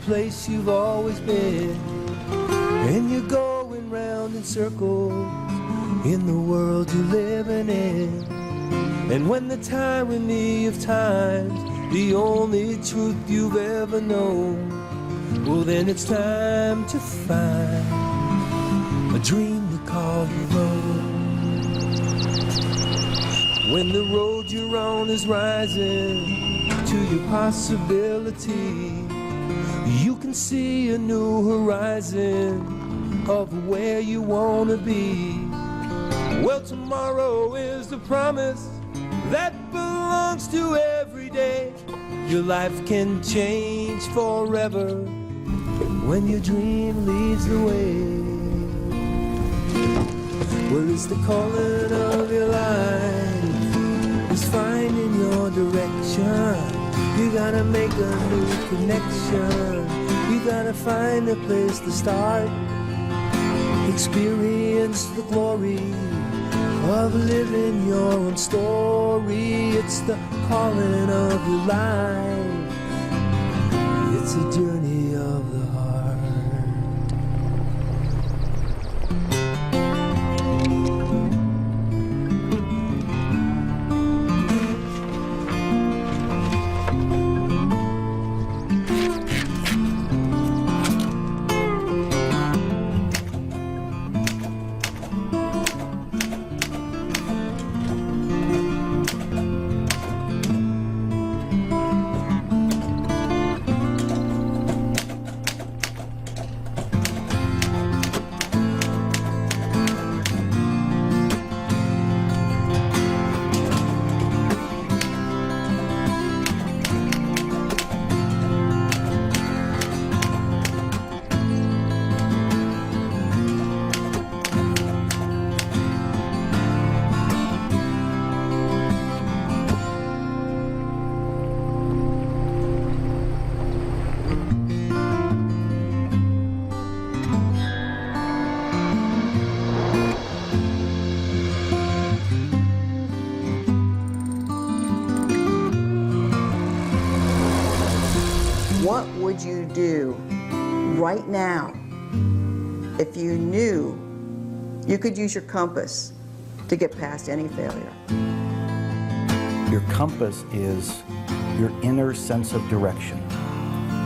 place you've always been, and you're going round in circles in the world you're living in. And when the tyranny of time's the only truth you've ever known, well then it's time to find a dream to call your own. When the road you're on is rising to your possibility, you can see a new horizon of where you want to be. Well, tomorrow is the promise that belongs to every day. Your life can change forever when your dream leads the way. Well, it's the calling of your life, it's finding your direction. You gotta make a new connection, you gotta find a place to start. Experience the glory of living your own story. It's the calling of your life, it's a journey of the heart. What would you do right now if you knew you could use your compass to get past any failure? Your compass is your inner sense of direction.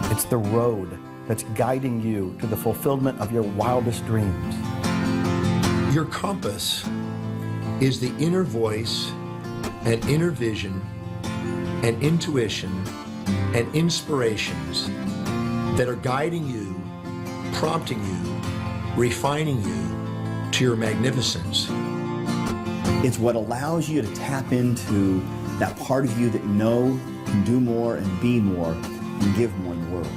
It's the road that's guiding you to the fulfillment of your wildest dreams. Your compass is the inner voice and inner vision and intuition and inspirations that are guiding you, prompting you, refining you to your magnificence. It's what allows you to tap into that part of you that you know can do more and be more and give more in the world.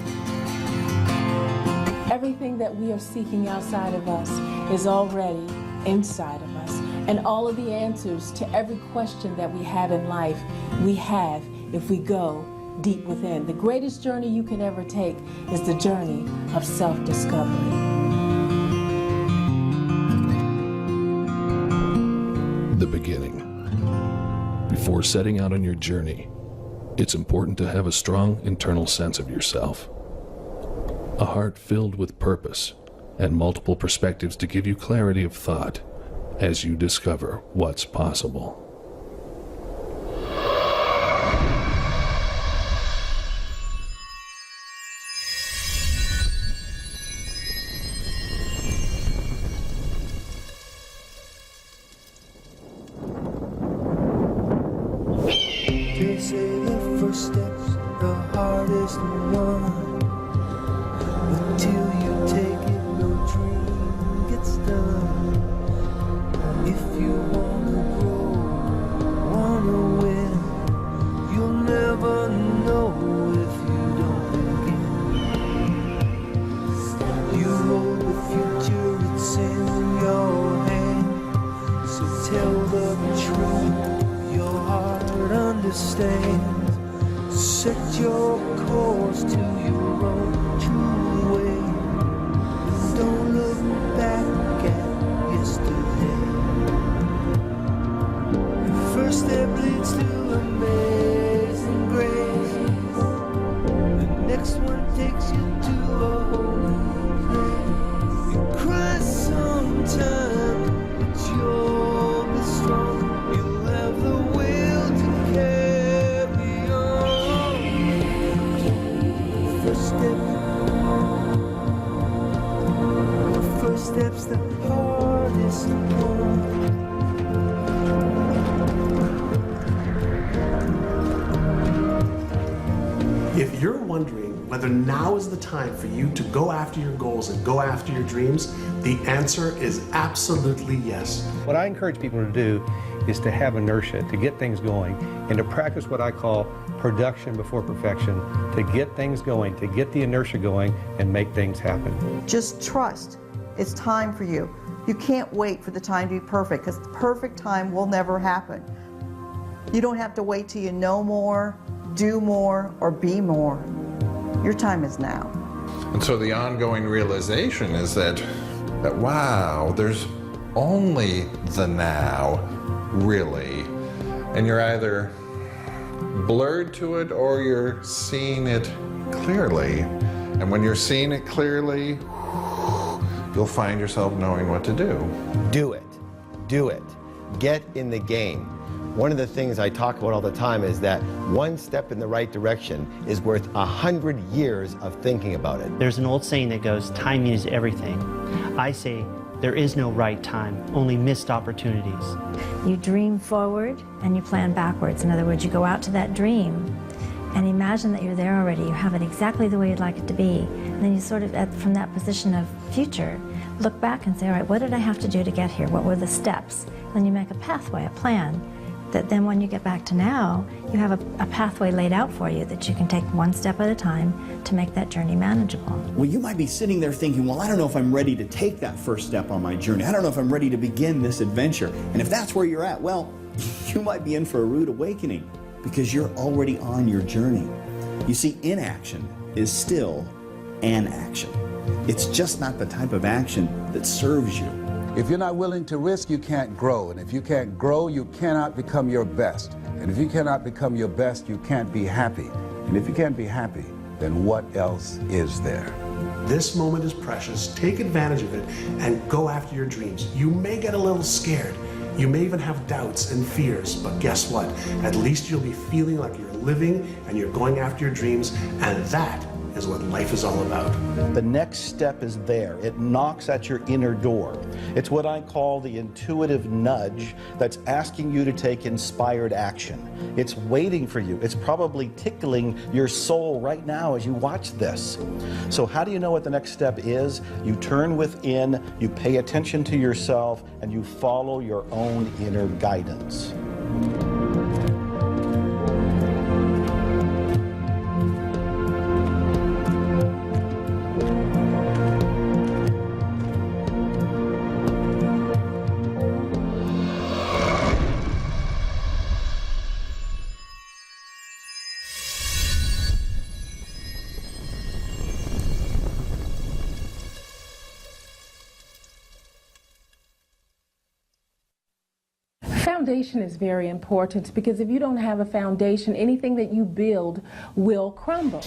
Everything that we are seeking outside of us is already inside of us. And all of the answers to every question that we have in life, we have if we go deep within. The greatest journey you can ever take is the journey of self-discovery. The beginning. Before setting out on your journey, it's important to have a strong internal sense of yourself. A heart filled with purpose and multiple perspectives to give you clarity of thought as you discover what's possible. They say the first step's the hardest one. Until you take it, no dream gets done. If you wanna grow, wanna win, you'll never know if you don't begin. You hold the future, it's in your hand. So tell the truth, your heart understands. Set your course to your own true way. Don't look back at yesterday. Your first step leads to amazing grace. The next one takes you to lost one. If you're wondering whether now is the time for you to go after your goals and go after your dreams, the answer is absolutely yes. What I encourage people to do is to have inertia, to get things going, and to practice what I call production before perfection, to get things going, to get the inertia going and make things happen. Just trust. It's time for you. You can't wait for the time to be perfect, because the perfect time will never happen. You don't have to wait till you know more, do more, or be more. Your time is now. And so the ongoing realization is that wow, there's only the now, really. And you're either blurred to it or you're seeing it clearly. And when you're seeing it clearly, you'll find yourself knowing what to do. Do it. Do it. Get in the game. One of the things I talk about all the time is that one step in the right direction is worth 100 years of thinking about it. There's an old saying that goes, timing is everything. I say, there is no right time, only missed opportunities. You dream forward and you plan backwards. In other words, you go out to that dream and imagine that you're there already. You have it exactly the way you'd like it to be. And then you sort of, from that position of future, look back and say, all right, what did I have to do to get here? What were the steps? Then you make a pathway, a plan, that then when you get back to now, you have a pathway laid out for you that you can take one step at a time to make that journey manageable. Well, you might be sitting there thinking, well, I don't know if I'm ready to take that first step on my journey. I don't know if I'm ready to begin this adventure. And if that's where you're at, well, you might be in for a rude awakening because you're already on your journey. You see, inaction is still an action. It's just not the type of action that serves you. If you're not willing to risk, you can't grow. And if you can't grow, you cannot become your best. And if you cannot become your best, you can't be happy. And if you can't be happy, then what else is there? This moment is precious. Take advantage of it and go after your dreams. You may get a little scared. You may even have doubts and fears, but guess what? At least you'll be feeling like you're living and you're going after your dreams, and that is what life is all about. The next step is there. It knocks at your inner door. It's what I call the intuitive nudge that's asking you to take inspired action. It's waiting for you. It's probably tickling your soul right now as you watch this. So how do you know what the next step is? You turn within, you pay attention to yourself, and you follow your own inner guidance. Foundation is very important, because if you don't have a foundation, anything that you build will crumble.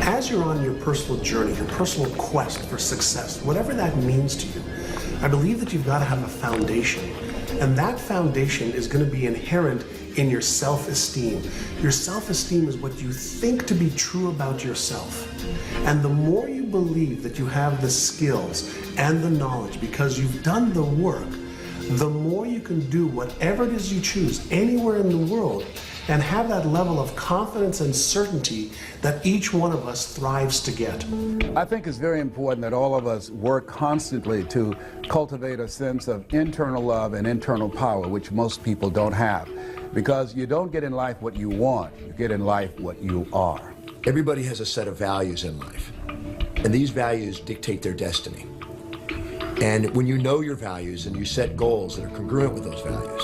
As you're on your personal journey, your personal quest for success, whatever that means to you, I believe that you've got to have a foundation. And that foundation is going to be inherent in your self-esteem. Your self-esteem is what you think to be true about yourself. And the more you believe that you have the skills and the knowledge because you've done the work, the more you can do whatever it is you choose anywhere in the world and have that level of confidence and certainty that each one of us thrives to get. I think it's very important that all of us work constantly to cultivate a sense of internal love and internal power, which most people don't have. Because you don't get in life what you want, you get in life what you are. Everybody has a set of values in life, and these values dictate their destiny. And when you know your values and you set goals that are congruent with those values,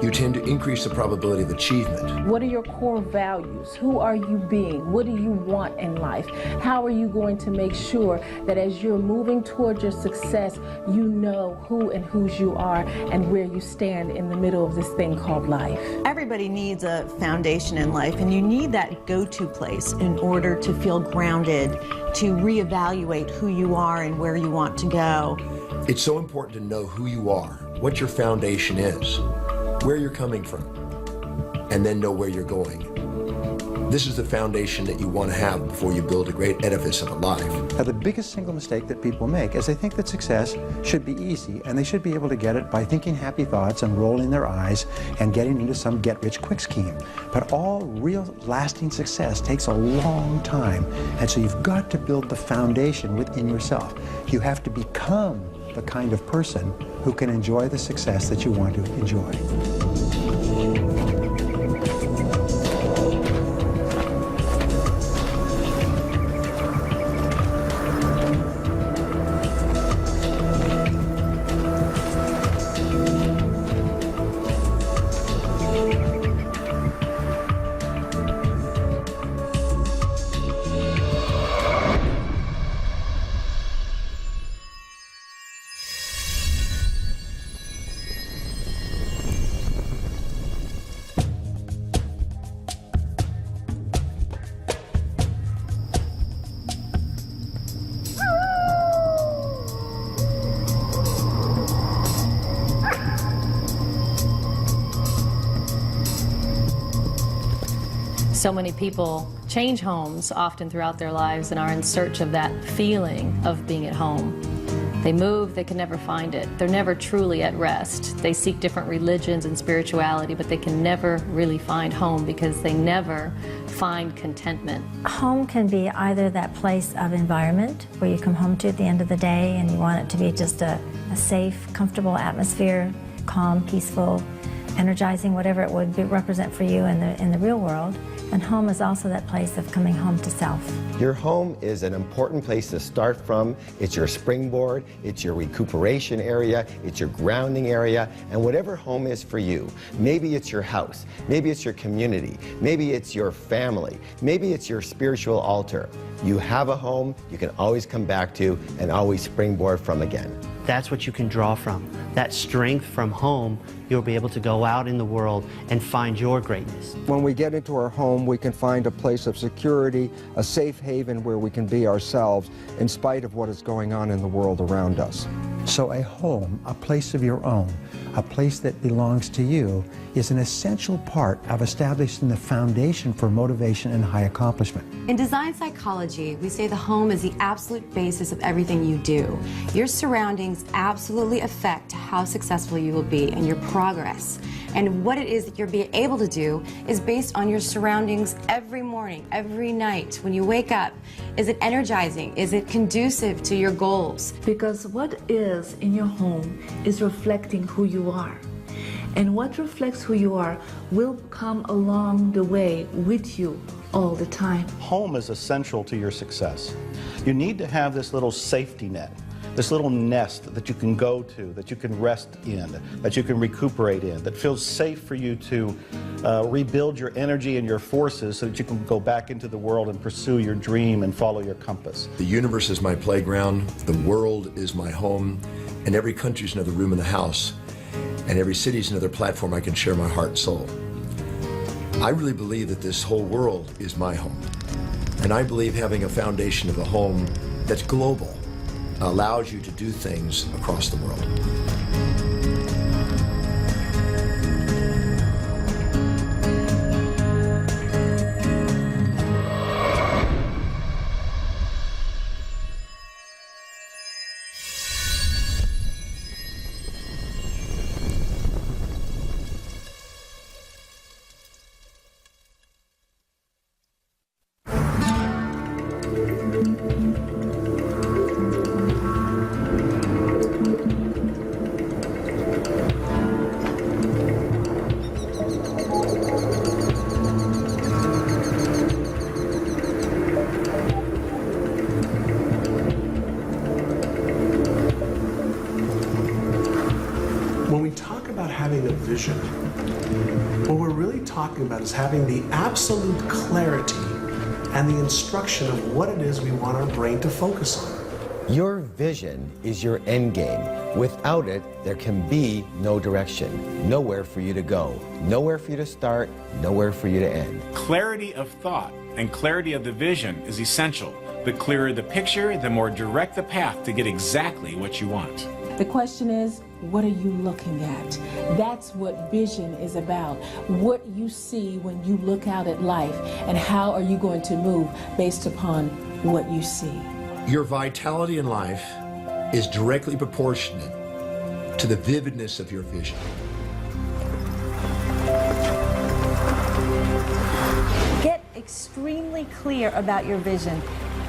you tend to increase the probability of achievement. What are your core values? Who are you being? What do you want in life? How are you going to make sure that as you're moving towards your success, you know who and whose you are and where you stand in the middle of this thing called life? Everybody needs a foundation in life, and you need that go-to place in order to feel grounded, to reevaluate who you are and where you want to go. It's so important to know who you are, what your foundation is, where you're coming from, and then know where you're going. This is the foundation that you want to have before you build a great edifice of a life. The biggest single mistake that people make is they think that success should be easy, and they should be able to get it by thinking happy thoughts and rolling their eyes and getting into some get-rich-quick scheme. But all real lasting success takes a long time, and so you've got to build the foundation within yourself. You have to become the kind of person who can enjoy the success that you want to enjoy. So many people change homes often throughout their lives and are in search of that feeling of being at home. They move, they can never find it. They're never truly at rest. They seek different religions and spirituality, but they can never really find home because they never find contentment. Home can be either that place of environment where you come home to at the end of the day and you want it to be just a safe, comfortable atmosphere, calm, peaceful, energizing, whatever it would represent for you in the real world. And home is also that place of coming home to self. Your home is an important place to start from. It's your springboard, it's your recuperation area, it's your grounding area, and whatever home is for you. Maybe it's your house, maybe it's your community, maybe it's your family, maybe it's your spiritual altar. You have a home you can always come back to and always springboard from again. That's what you can draw from. That strength from home, you'll be able to go out in the world and find your greatness. When we get into our home, we can find a place of security, a safe haven where we can be ourselves in spite of what is going on in the world around us. So a home, a place of your own, a place that belongs to you, is an essential part of establishing the foundation for motivation and high accomplishment. In design psychology, we say the home is the absolute basis of everything you do. Your surroundings absolutely affect how successful you will be and your progress. And what it is that you're being able to do is based on your surroundings every morning, every night. When you wake up, is it energizing? Is it conducive to your goals? Because what is in your home is reflecting who you are. And what reflects who you are will come along the way with you all the time. Home is essential to your success. You need to have this little safety net, this little nest that you can go to, that you can rest in, that you can recuperate in, that feels safe for you to rebuild your energy and your forces so that you can go back into the world and pursue your dream and follow your compass. The universe is my playground, the world is my home, and every country is another room in the house, and every city is another platform I can share my heart and soul. I really believe that this whole world is my home, and I believe having a foundation of a home that's global allows you to do things across the world. When we talk about having a vision, what we're really talking about is having the absolute clarity and the instruction of what it is we want our brain to focus on. Your vision is your end game. Without it, there can be no direction, nowhere for you to go, nowhere for you to start, nowhere for you to end. Clarity of thought and clarity of the vision is essential. The clearer the picture, the more direct the path to get exactly what you want. The question is, what are you looking at? That's what vision is about. What you see when you look out at life, and how are you going to move based upon what you see. Your vitality in life is directly proportionate to the vividness of your vision. Get extremely clear about your vision.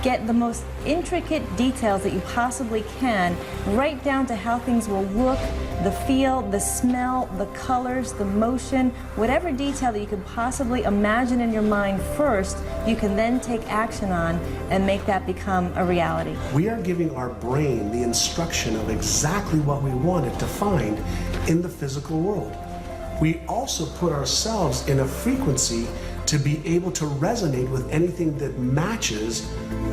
Get the most intricate details that you possibly can, right down to how things will look, the feel, the smell, the colors, the motion, whatever detail that you could possibly imagine in your mind first, you can then take action on and make that become a reality. We are giving our brain the instruction of exactly what we want it to find in the physical world. We also put ourselves in a frequency to be able to resonate with anything that matches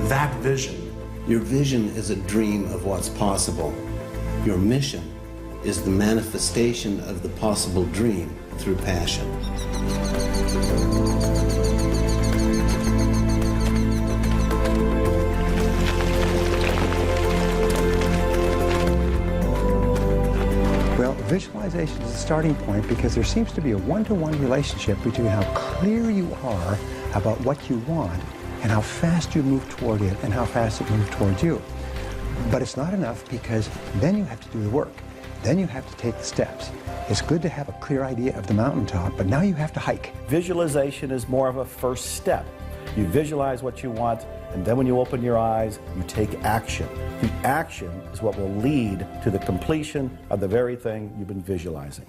that vision. Your vision is a dream of what's possible. Your mission is the manifestation of the possible dream through passion. Well, visualization is a starting point because there seems to be a one-to-one relationship between how clear you are about what you want and how fast you move toward it and how fast it moves towards you. But it's not enough, because then you have to do the work. Then you have to take the steps. It's good to have a clear idea of the mountaintop, but now you have to hike. Visualization is more of a first step. You visualize what you want, and then when you open your eyes, you take action. The action is what will lead to the completion of the very thing you've been visualizing.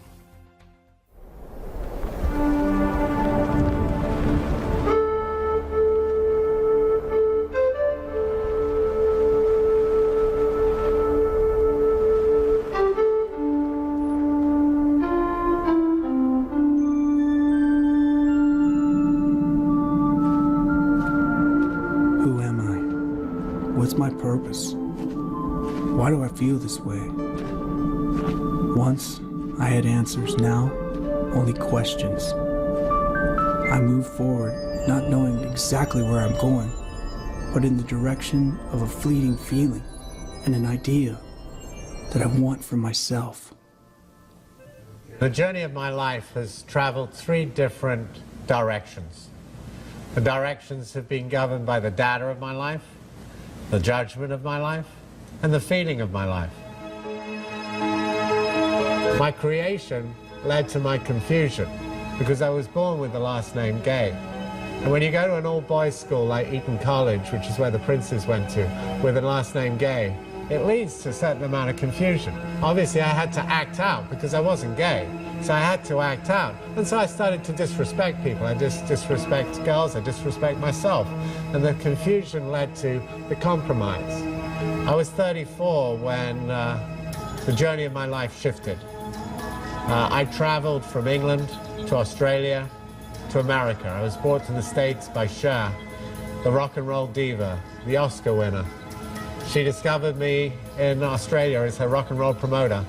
What's my purpose? Why do I feel this way? Once I had answers, now only questions. I move forward, not knowing exactly where I'm going, but in the direction of a fleeting feeling and an idea that I want for myself. The journey of my life has traveled 3 different directions. The directions have been governed by the data of my life, the judgment of my life, and the feeling of my life. My creation led to my confusion because I was born with the last name Gay. And when you go to an all-boys school like Eton College, which is where the princes went to, with the last name Gay, it leads to a certain amount of confusion. Obviously, I had to act out because I wasn't gay. So I had to act out. And so I started to disrespect people. I disrespect girls, I disrespect myself. And the confusion led to the compromise. I was 34 when the journey of my life shifted. I traveled from England to Australia to America. I was brought to the States by Cher, the rock and roll diva, the Oscar winner. She discovered me in Australia as her rock and roll promoter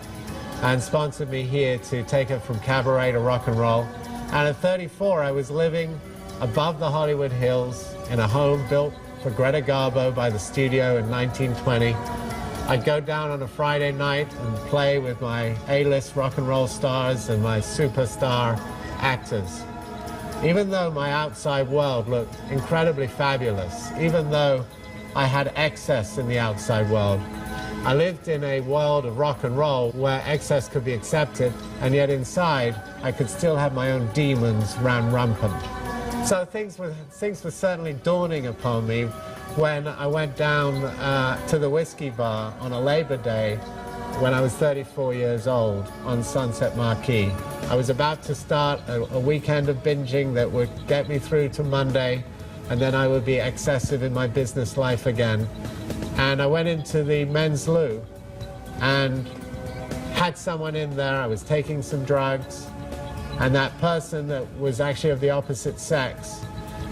and sponsored me here to take her from cabaret to rock and roll. And at 34, I was living above the Hollywood Hills in a home built for Greta Garbo by the studio in 1920. I'd go down on a Friday night and play with my A-list rock and roll stars and my superstar actors. Even though my outside world looked incredibly fabulous, even though I had excess in the outside world, I lived in a world of rock and roll where excess could be accepted, and yet inside I could still have my own demons ran rampant. So things were certainly dawning upon me when I went down to the whiskey bar on a Labor Day when I was 34 years old on Sunset Marquee. I was about to start a weekend of binging that would get me through to Monday, and then I would be excessive in my business life again. And I went into the men's loo and had someone in there. I was taking some drugs, and that person that was actually of the opposite sex,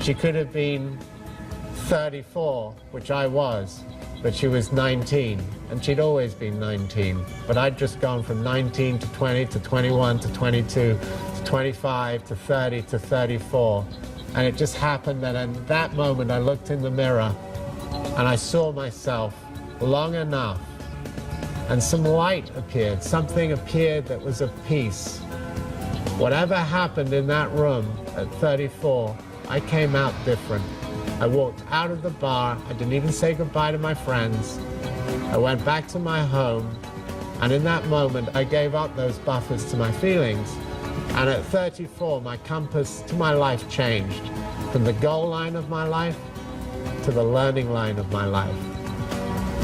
she could have been 34, which I was, but she was 19, and she'd always been 19. But I'd just gone from 19 to 20 to 21 to 22 to 25 to 30 to 34. And it just happened that in that moment I looked in the mirror and I saw myself long enough and some light appeared. Something appeared that was of peace. Whatever happened in that room at 34, I came out different. I walked out of the bar. I didn't even say goodbye to my friends. I went back to my home, and in that moment, I gave up those buffers to my feelings. And at 34, my compass to my life changed from the goal line of my life to the learning line of my life.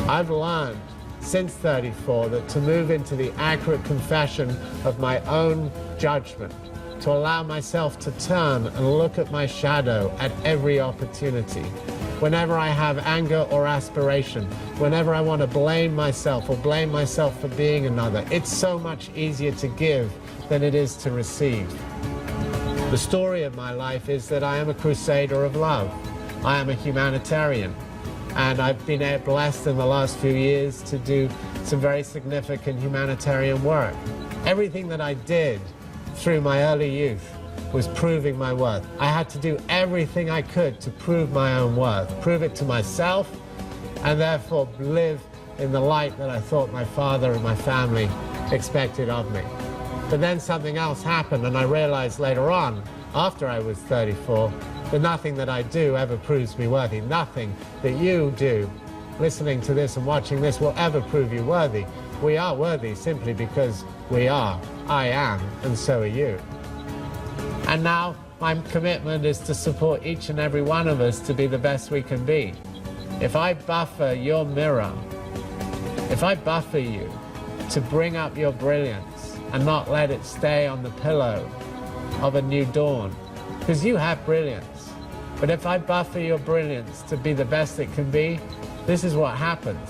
I've learned since 34 that to move into the accurate confession of my own judgment, to allow myself to turn and look at my shadow at every opportunity. Whenever I have anger or aspiration, whenever I want to blame myself or blame myself for being another, it's so much easier to give than it is to receive. The story of my life is that I am a crusader of love. I am a humanitarian, and I've been blessed in the last few years to do some very significant humanitarian work. Everything that I did through my early youth was proving my worth. I had to do everything I could to prove my own worth, prove it to myself, and therefore live in the light that I thought my father and my family expected of me. But then something else happened, and I realized later on, after I was 34, that nothing that I do ever proves me worthy. Nothing that you do, listening to this and watching this, will ever prove you worthy. We are worthy simply because we are. I am, and so are you. And now my commitment is to support each and every one of us to be the best we can be. If I buffer your mirror, if I buffer you to bring up your brilliance and not let it stay on the pillow of a new dawn, because you have brilliance, but if I buffer your brilliance to be the best it can be, this is what happens.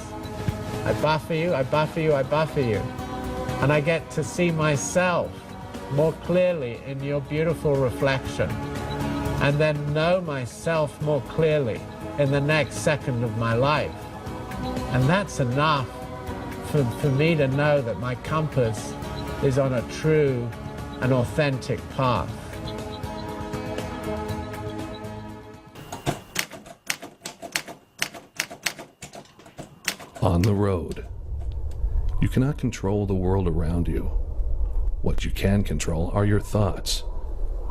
I buffer you, I buffer you, I buffer you, and I get to see myself more clearly in your beautiful reflection, and then know myself more clearly in the next second of my life. And that's enough for me to know that my compass is on a true and authentic path. On the road. You cannot control the world around you. What you can control are your thoughts,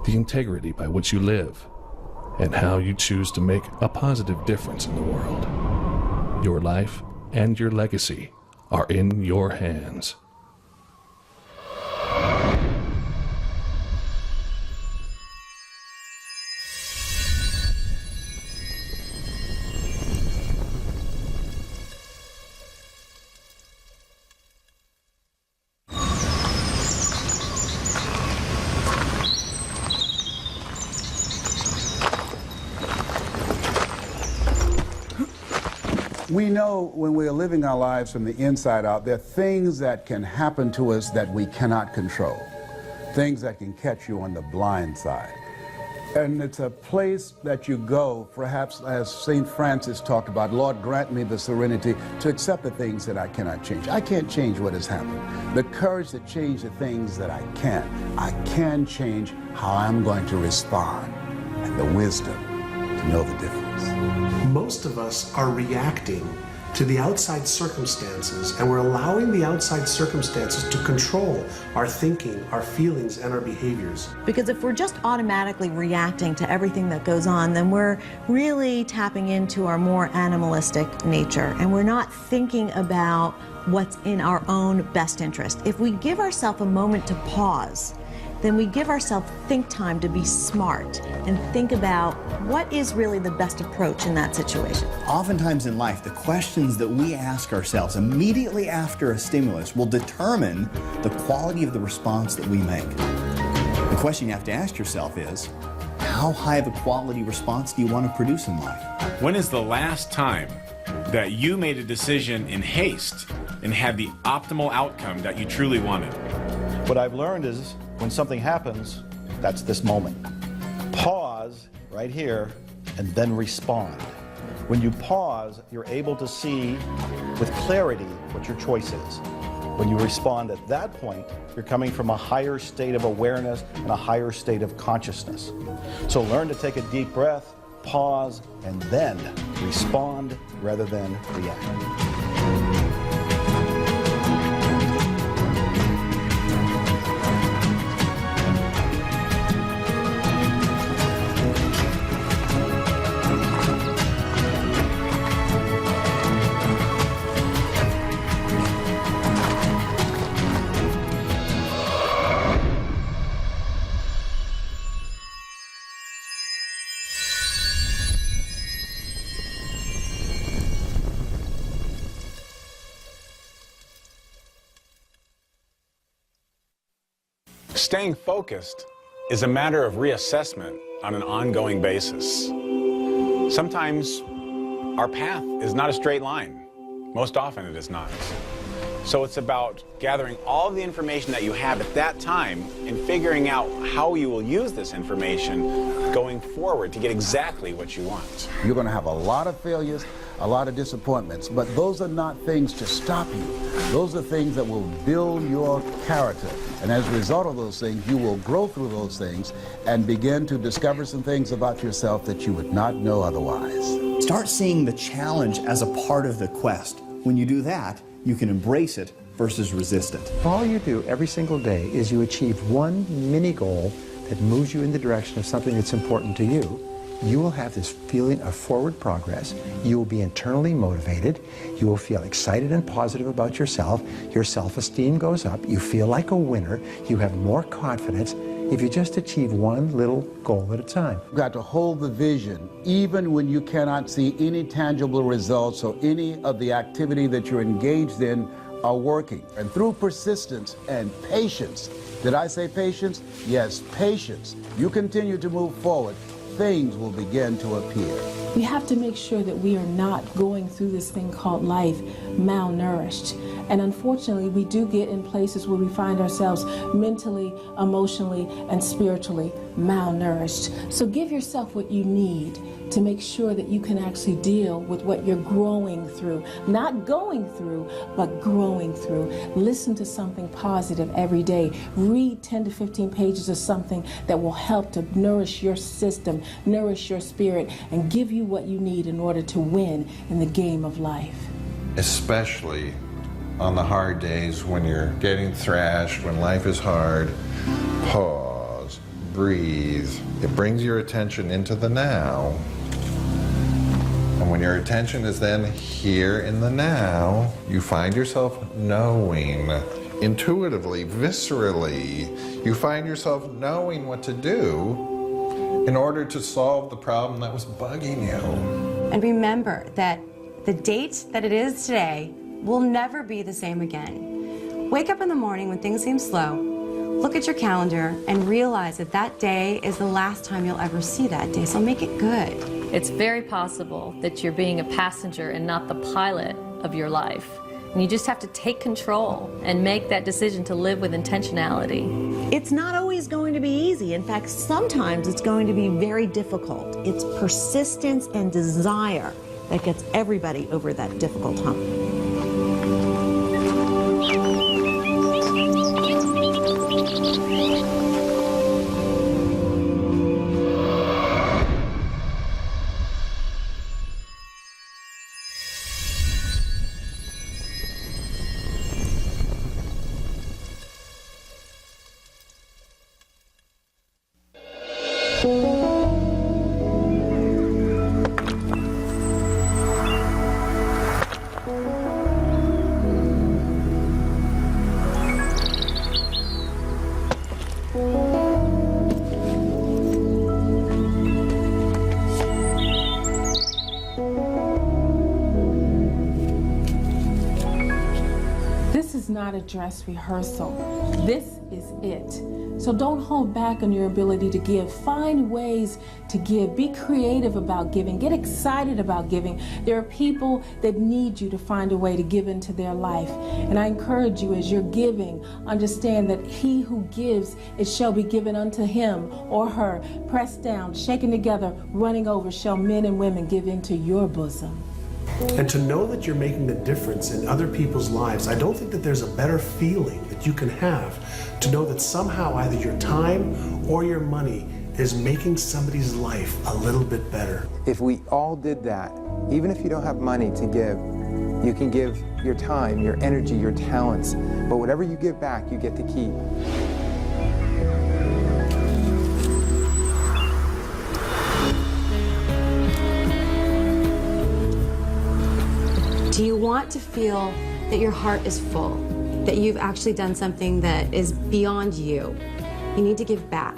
the integrity by which you live, and how you choose to make a positive difference in the world. Your life and your legacy are in your hands. We know when we are living our lives from the inside out, there are things that can happen to us that we cannot control, things that can catch you on the blind side. And it's a place that you go, perhaps as St. Francis talked about, Lord, grant me the serenity to accept the things that I cannot change. I can't change what has happened. The courage to change the things that I can. I can change how I'm going to respond, and the wisdom to know the difference. Most of us are reacting to the outside circumstances, and we're allowing the outside circumstances to control our thinking, our feelings, and our behaviors. Because if we're just automatically reacting to everything that goes on, then we're really tapping into our more animalistic nature, and we're not thinking about what's in our own best interest. If we give ourselves a moment to pause, then we give ourselves think time to be smart and think about what is really the best approach in that situation. Oftentimes in life, the questions that we ask ourselves immediately after a stimulus will determine the quality of the response that we make. The question you have to ask yourself is, how high of a quality response do you want to produce in life? When is the last time that you made a decision in haste and had the optimal outcome that you truly wanted? What I've learned is when something happens, that's this moment. Pause right here and then respond. When you pause, you're able to see with clarity what your choice is. When you respond at that point, you're coming from a higher state of awareness and a higher state of consciousness. So learn to take a deep breath, pause, and then respond rather than react. Staying focused is a matter of reassessment on an ongoing basis. Sometimes our path is not a straight line. Most often it is not. So it's about gathering all of the information that you have at that time and figuring out how you will use this information going forward to get exactly what you want. You're going to have a lot of failures, a lot of disappointments, but those are not things to stop you. Those are things that will build your character. And as a result of those things, you will grow through those things and begin to discover some things about yourself that you would not know otherwise. Start seeing the challenge as a part of the quest. When you do that, you can embrace it versus resist it. All you do every single day is you achieve one mini goal that moves you in the direction of something that's important to you. You will have this feeling of forward progress. You will be internally motivated. You will feel excited and positive about yourself. Your self-esteem goes up. You feel like a winner. You have more confidence if you just achieve one little goal at a time. You've got to hold the vision even when you cannot see any tangible results or any of the activity that you're engaged in are working. And through persistence and patience, did I say patience? Yes, patience. You continue to move forward, things will begin to appear. We have to make sure that we are not going through this thing called life malnourished. And unfortunately, we do get in places where we find ourselves mentally, emotionally, and spiritually malnourished. So give yourself what you need to make sure that you can actually deal with what you're growing through. Not going through, but growing through. Listen to something positive every day. Read 10 to 15 pages of something that will help to nourish your system, nourish your spirit, and give you what you need in order to win in the game of life. Especially on the hard days when you're getting thrashed, when life is hard, pause, breathe. It brings your attention into the now. And when your attention is then here in the now, you find yourself knowing, intuitively, viscerally, you find yourself knowing what to do in order to solve the problem that was bugging you. And remember that the date that it is today will never be the same again. Wake up in the morning when things seem slow, look at your calendar, and realize that that day is the last time you'll ever see that day, so make it good. It's very possible that you're being a passenger and not the pilot of your life. And you just have to take control and make that decision to live with intentionality. It's not always going to be easy. In fact, sometimes it's going to be very difficult. It's persistence and desire that gets everybody over that difficult hump. Not a dress rehearsal. This is it. So don't hold back on your ability to give. Find ways to give. Be creative about giving. Get excited about giving. There are people that need you to find a way to give into their life. And I encourage you, as you're giving, understand that he who gives, it shall be given unto him or her. Pressed down, shaken together, running over, shall men and women give into your bosom. And to know that you're making a difference in other people's lives, I don't think that there's a better feeling that you can have to know that somehow either your time or your money is making somebody's life a little bit better. If we all did that, even if you don't have money to give, you can give your time, your energy, your talents, but whatever you give back, you get to keep. Do you want to feel that your heart is full, that you've actually done something that is beyond you? You need to give back.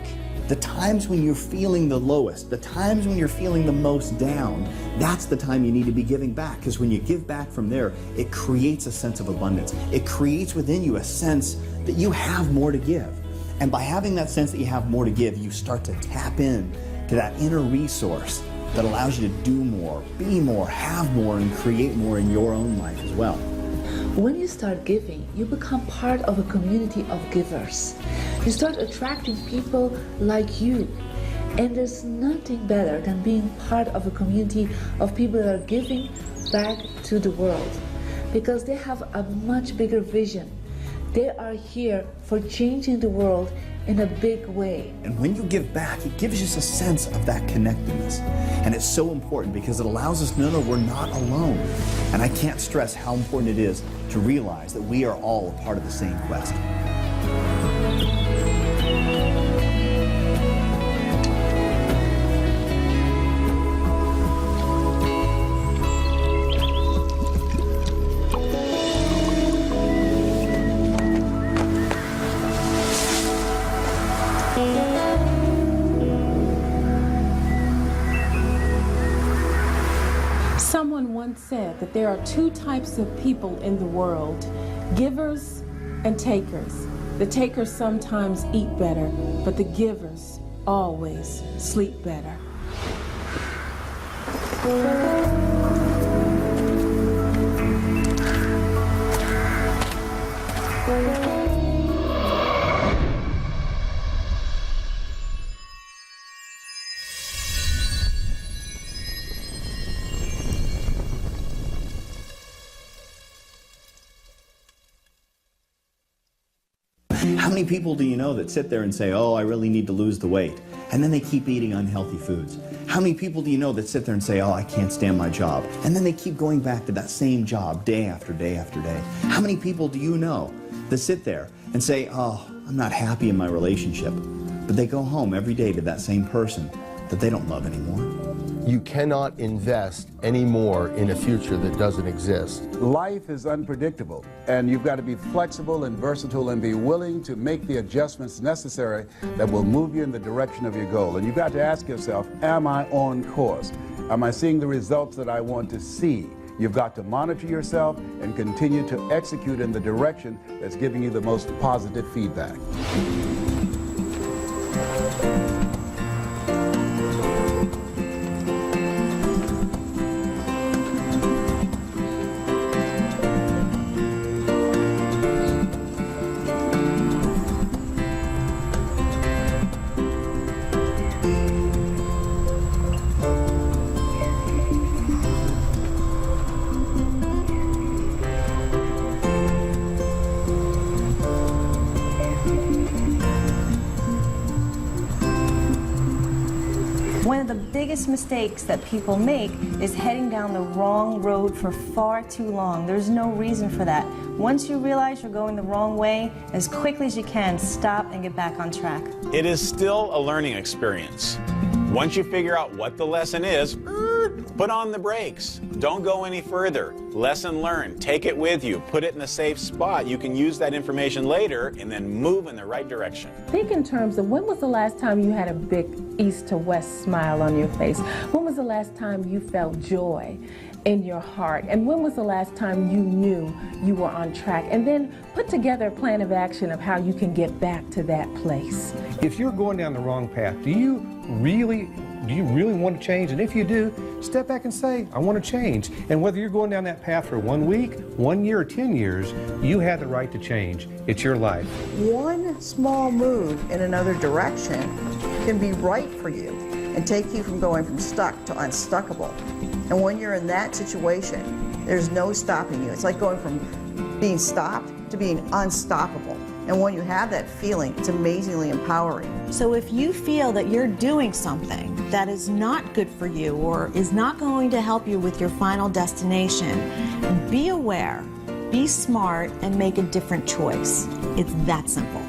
The times when you're feeling the lowest, the times when you're feeling the most down, that's the time you need to be giving back, because when you give back from there, it creates a sense of abundance. It creates within you a sense that you have more to give. And by having that sense that you have more to give, you start to tap in to that inner resource that allows you to do more, be more, have more, and create more in your own life as well. When you start giving, you become part of a community of givers. You start attracting people like you. And there's nothing better than being part of a community of people that are giving back to the world, because they have a much bigger vision. They are here for changing the world in a big way. And when you give back, it gives us a sense of that connectedness. And it's so important because it allows us to know we're not alone. And I can't stress how important it is to realize that we are all a part of the same quest. Someone once said that there are two types of people in the world, givers and takers. The takers sometimes eat better, but the givers always sleep better. How many people do you know that sit there and say, oh, I really need to lose the weight, and then they keep eating unhealthy foods? How many people do you know that sit there and say, oh, I can't stand my job, and then they keep going back to that same job day after day after day? How many people do you know that sit there and say, oh, I'm not happy in my relationship, but they go home every day to that same person that they don't love anymore? You cannot invest any more in a future that doesn't exist. Life is unpredictable, and you've got to be flexible and versatile and be willing to make the adjustments necessary that will move you in the direction of your goal. And you've got to ask yourself, am I on course? Am I seeing the results that I want to see? You've got to monitor yourself and continue to execute in the direction that's giving you the most positive feedback. One of the biggest mistakes that people make is heading down the wrong road for far too long. There's no reason for that. Once you realize you're going the wrong way, as quickly as you can, stop and get back on track. It is still a learning experience. Once you figure out what the lesson is, put on the brakes. Don't go any further. Lesson learned. Take it with you. Put it in a safe spot. You can use that information later and then move in the right direction. Think in terms of when was the last time you had a big east to west smile on your face? When was the last time you felt joy in your heart? And when was the last time you knew you were on track? And then put together a plan of action of how you can get back to that place. If you're going down the wrong path, do you really want to change? And if you do, step back and say, I want to change. And whether you're going down that path for 1 week, 1 year, or 10 years, you have the right to change. It's your life. One small move in another direction can be right for you and take you from going from stuck to unstuckable. And when you're in that situation, there's no stopping you. It's like going from being stopped to being unstoppable. And when you have that feeling, it's amazingly empowering. So if you feel that you're doing something that is not good for you or is not going to help you with your final destination, be aware, be smart, and make a different choice. It's that simple.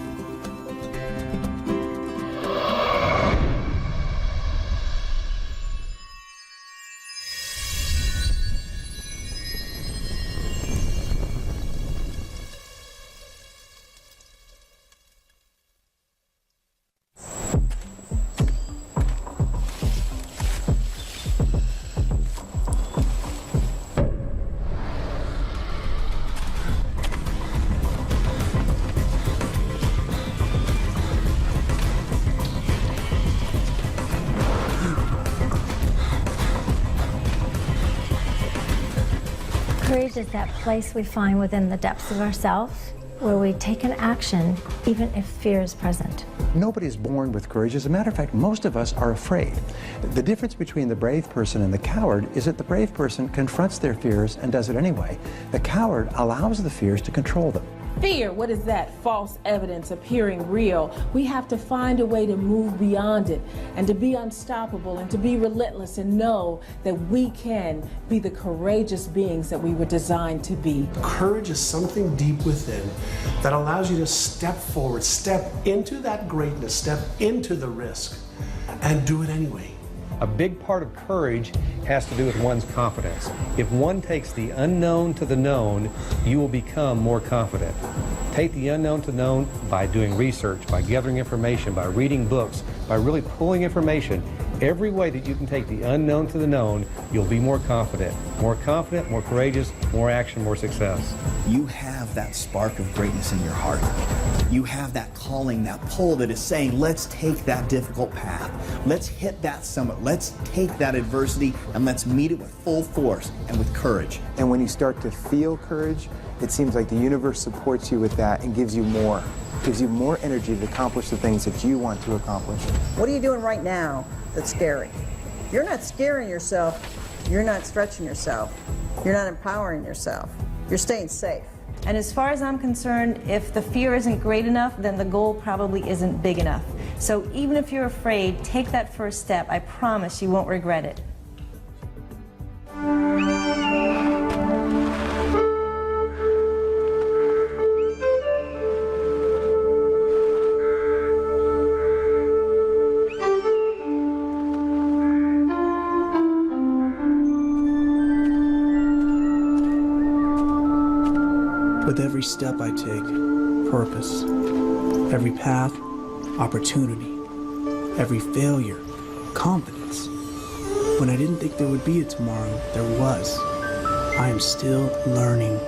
Courage is that place we find within the depths of ourselves where we take an action even if fear is present. Nobody's born with courage. As a matter of fact, most of us are afraid. The difference between the brave person and the coward is that the brave person confronts their fears and does it anyway. The coward allows the fears to control them. Fear, what is that? False evidence appearing real. We have to find a way to move beyond it and to be unstoppable and to be relentless and know that we can be the courageous beings that we were designed to be. Courage is something deep within that allows you to step forward, step into that greatness, step into the risk, and do it anyway. A big part of courage has to do with one's confidence. If one takes the unknown to the known, you will become more confident. Take the unknown to known by doing research, by gathering information, by reading books, by really pulling information. Every way that you can take the unknown to the known, you'll be more confident, more courageous, more action, more success. You have that spark of greatness in your heart. You have that calling, that pull that is saying, let's take that difficult path. Let's hit that summit. Let's take that adversity and let's meet it with full force and with courage. And when you start to feel courage, it seems like the universe supports you with that and gives you more. Gives you more energy to accomplish the things that you want to accomplish. What are you doing right now that's scary? You're not scaring yourself. You're not stretching yourself. You're not empowering yourself. You're staying safe. And as far as I'm concerned, if the fear isn't great enough, then the goal probably isn't big enough. So even if you're afraid, take that first step. I promise you won't regret it. With every step I take, purpose. Every path, opportunity. Every failure, confidence. When I didn't think there would be a tomorrow, there was. I am still learning.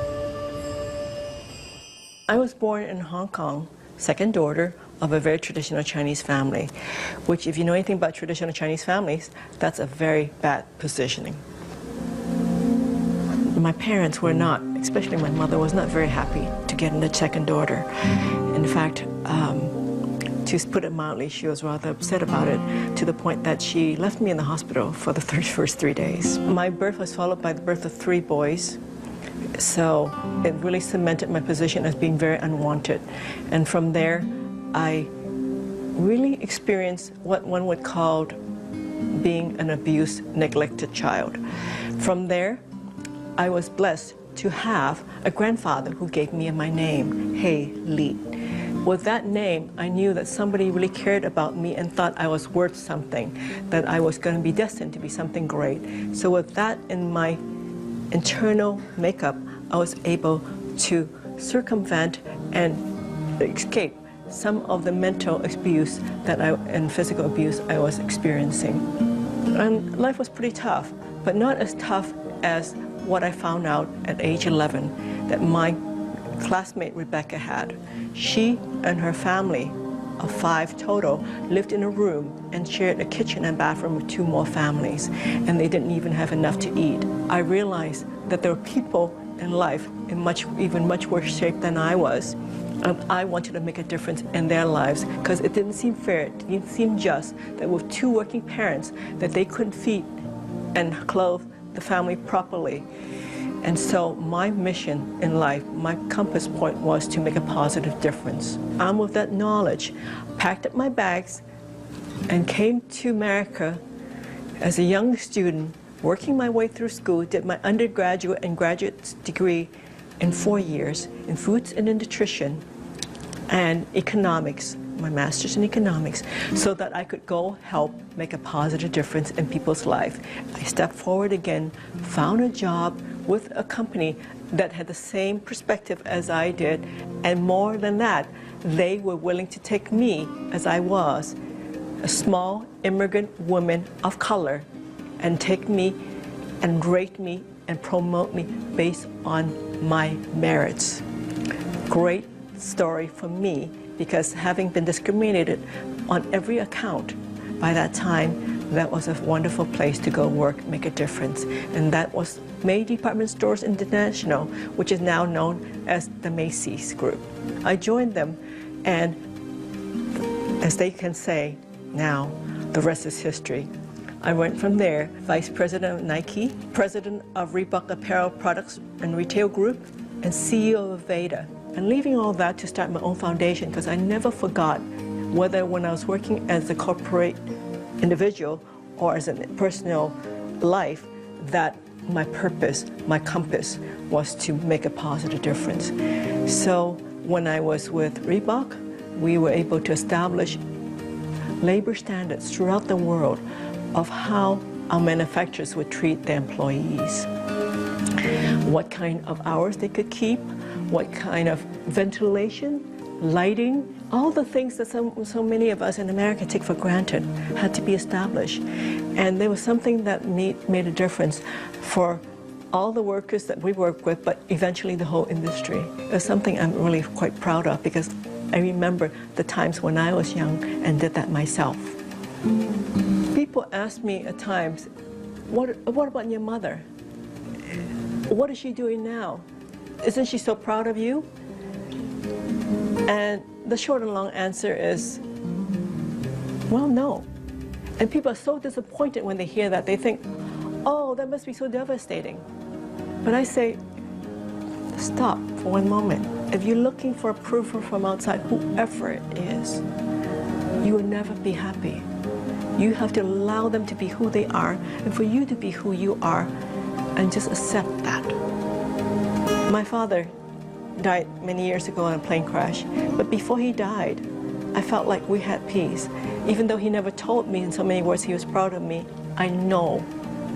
I was born in Hong Kong, second daughter of a very traditional Chinese family, which if you know anything about traditional Chinese families, that's a very bad positioning. My parents were not, especially my mother, was not very happy to get a second daughter. In fact, to put it mildly, she was rather upset about it to the point that she left me in the hospital for the first 3 days. My birth was followed by the birth of 3 boys, so it really cemented my position as being very unwanted. And from there, I really experienced what one would call being an abused, neglected child. From there, I was blessed to have a grandfather who gave me my name, Hey Li. With that name, I knew that somebody really cared about me and thought I was worth something, that I was going to be destined to be something great. So with that in my internal makeup, I was able to circumvent and escape some of the mental abuse and physical abuse I was experiencing. And life was pretty tough, but not as tough as what I found out at age 11 that my classmate Rebecca had. She and her family of 5 total lived in a room and shared a kitchen and bathroom with 2 more families, and they didn't even have enough to eat. I realized that there were people in life in even much worse shape than I was, and I wanted to make a difference in their lives because it didn't seem fair, it didn't seem just that with 2 working parents that they couldn't feed and clothe the family properly. And so my mission in life, my compass point was to make a positive difference. And with that knowledge, packed up my bags and came to America as a young student, working my way through school, did my undergraduate and graduate degree in 4 years in foods and in nutrition and economics, my master's in economics, so that I could go help make a positive difference in people's life. I stepped forward again, found a job with a company that had the same perspective as I did, and more than that, they were willing to take me as I was, a small immigrant woman of color, and take me and rate me and promote me based on my merits. Great story for me, because having been discriminated on every account by that time, that was a wonderful place to go work, make a difference. And that was May Department Stores International, which is now known as the Macy's Group. I joined them, and as they can say now, the rest is history. I went from there, Vice President of Nike, President of Reebok Apparel Products and Retail Group, and CEO of Veda. And leaving all that to start my own foundation, because I never forgot whether when I was working as a corporate individual or as a personal life, that my purpose, my compass, was to make a positive difference. So when I was with Reebok, we were able to establish labor standards throughout the world of how our manufacturers would treat their employees. What kind of hours they could keep, what kind of ventilation, lighting, all the things that so many of us in America take for granted had to be established. And there was something that made a difference for all the workers that we work with, but eventually the whole industry. It's something I'm really quite proud of, because I remember the times when I was young and did that myself. People ask me at times, what about your mother? What is she doing now? Isn't she so proud of you? And the short and long answer is, well, no. And people are so disappointed when they hear that. They think, oh, that must be so devastating. But I say, stop for one moment. If you're looking for approval from outside, whoever it is, you will never be happy. You have to allow them to be who they are, and for you to be who you are, and just accept that. My father died many years ago in a plane crash, but before he died, I felt like we had peace. Even though he never told me in so many words he was proud of me, I know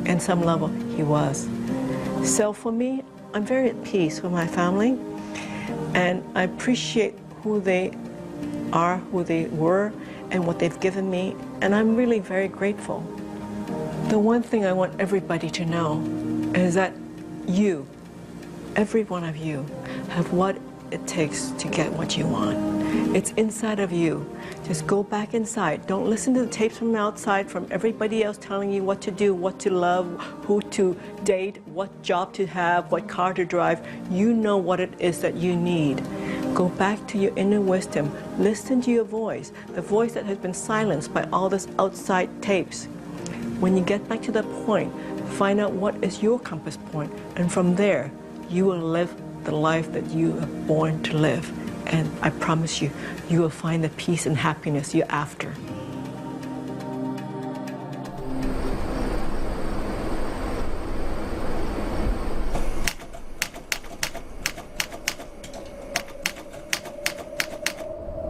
in some level he was. So for me, I'm very at peace with my family, and I appreciate who they are, who they were, and what they've given me, and I'm really very grateful. The one thing I want everybody to know is that you, every one of you, have what it takes to get what you want. It's inside of you. Just go back inside. Don't listen to the tapes from outside, from everybody else telling you what to do, what to love, who to date, what job to have, what car to drive. You know what it is that you need. Go back to your inner wisdom. Listen to your voice, the voice that has been silenced by all this outside tapes. When you get back to that point, find out what is your compass point, and from there, you will live the life that you are born to live. And I promise you, you will find the peace and happiness you're after.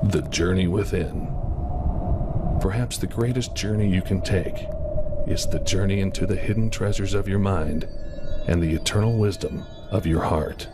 The journey within. Perhaps the greatest journey you can take is the journey into the hidden treasures of your mind and the eternal wisdom of your heart.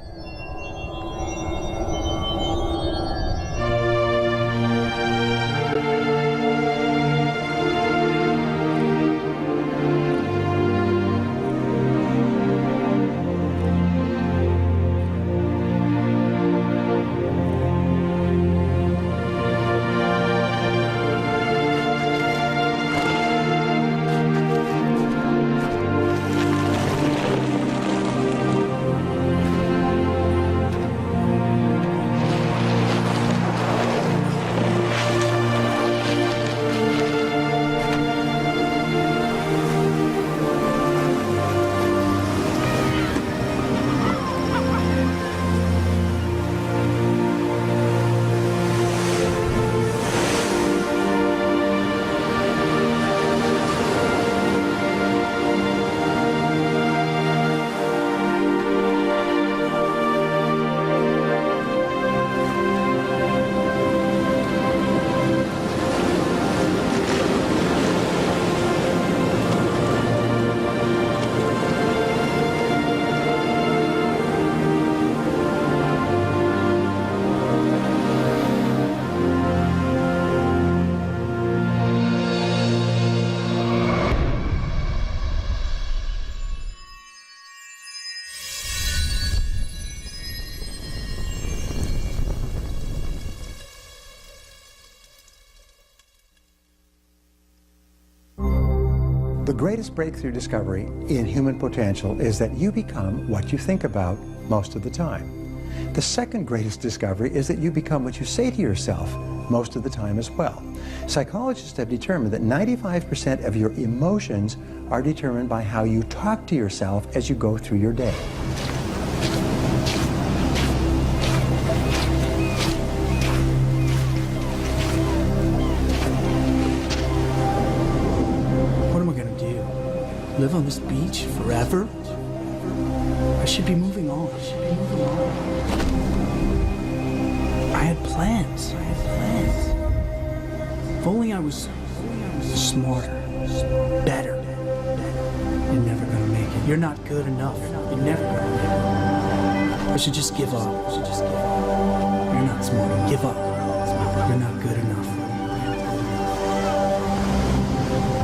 The greatest breakthrough discovery in human potential is that you become what you think about most of the time. The second greatest discovery is that you become what you say to yourself most of the time as well. Psychologists have determined that 95% of your emotions are determined by how you talk to yourself as you go through your day. What am I going to do? Live on this beach forever? I should be moving on. I had plans. If only I was smarter, better. You're never gonna make it. You're not good enough. You're never gonna make it. I should just give up. You're not smart. Give up. You're not good enough.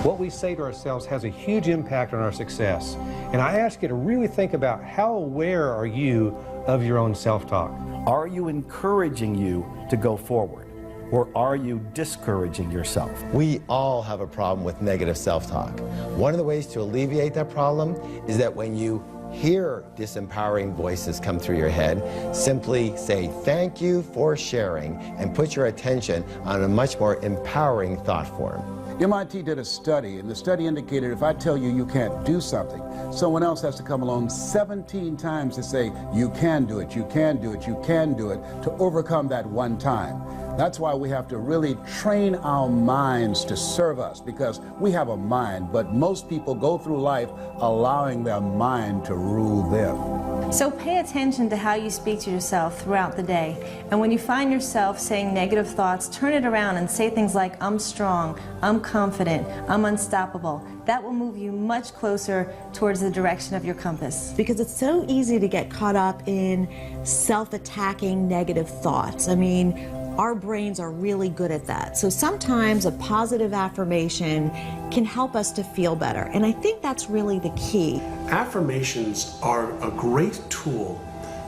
What we say to ourselves has a huge impact on our success. And I ask you to really think about how aware are you of your own self-talk? Are you encouraging you to go forward? Or are you discouraging yourself? We all have a problem with negative self-talk. One of the ways to alleviate that problem is that when you hear disempowering voices come through your head, simply say thank you for sharing and put your attention on a much more empowering thought form. MIT did a study, and the study indicated if I tell you you can't do something, someone else has to come along 17 times to say you can do it, you can do it, you can do it, to overcome that one time. That's why we have to really train our minds to serve us, because we have a mind, but most people go through life allowing their mind to rule them. So pay attention to how you speak to yourself throughout the day. And when you find yourself saying negative thoughts, turn it around and say things like, I'm strong, I'm confident, I'm unstoppable. That will move you much closer towards the direction of your compass. Because it's so easy to get caught up in self-attacking negative thoughts. I mean, our brains are really good at that. So sometimes a positive affirmation can help us to feel better. And I think that's really the key. Affirmations are a great tool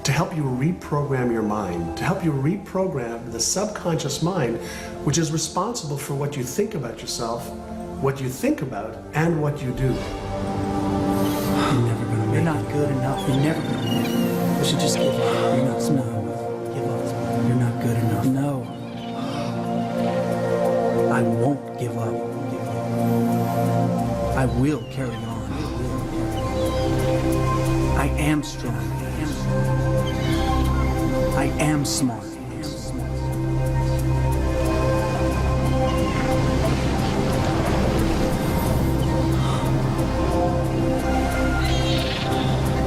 to help you reprogram your mind, to help you reprogram the subconscious mind, which is responsible for what you think about yourself, what you think about, and what you do. You're never gonna make it. You're not good enough. You're never gonna make it. You should just give up. You're not smart enough. Give up. You're not good enough. No. I won't give up. I will carry on. I am strong. I am smart.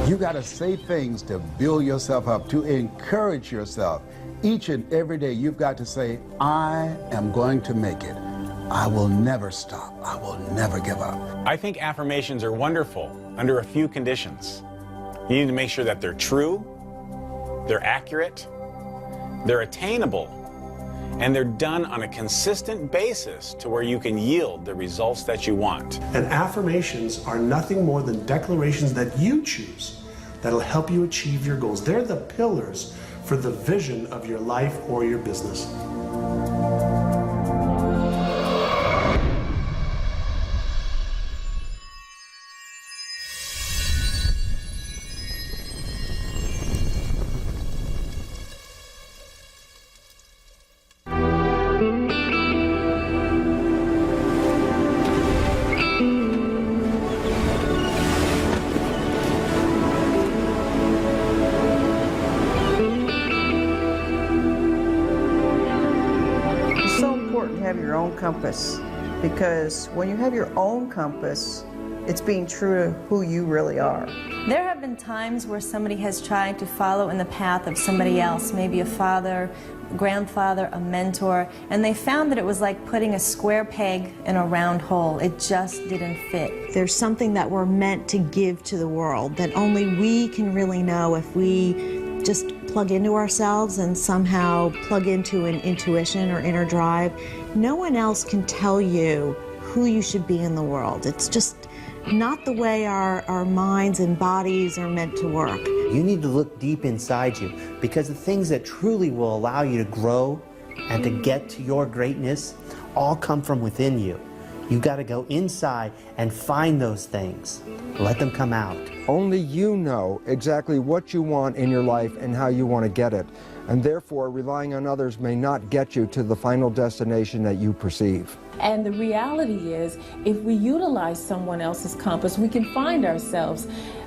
You got to say things to build yourself up, to encourage yourself. Each and every day you've got to say, I am going to make it. I will never stop. I will never give up. I think affirmations are wonderful under a few conditions. You need to make sure that they're true, they're accurate, they're attainable, and they're done on a consistent basis to where you can yield the results that you want. And affirmations are nothing more than declarations that you choose that'll help you achieve your goals. They're the pillars for the vision of your life or your business. Compass, because when you have your own compass, it's being true to who you really are. There have been times where somebody has tried to follow in the path of somebody else, maybe a father, a grandfather, a mentor, and they found that it was like putting a square peg in a round hole. It just didn't fit. There's something that we're meant to give to the world that only we can really know if we just plug into ourselves and somehow plug into an intuition or inner drive. No one else can tell you who you should be in the world. It's just not the way our minds and bodies are meant to work. You need to look deep inside you, because the things that truly will allow you to grow and to get to your greatness all come from within you. You got to go inside and find those things. Let them come out. Only you know exactly what you want in your life and how you want to get it. And therefore, relying on others may not get you to the final destination that you perceive. And the reality is, if we utilize someone else's compass, we can find ourselves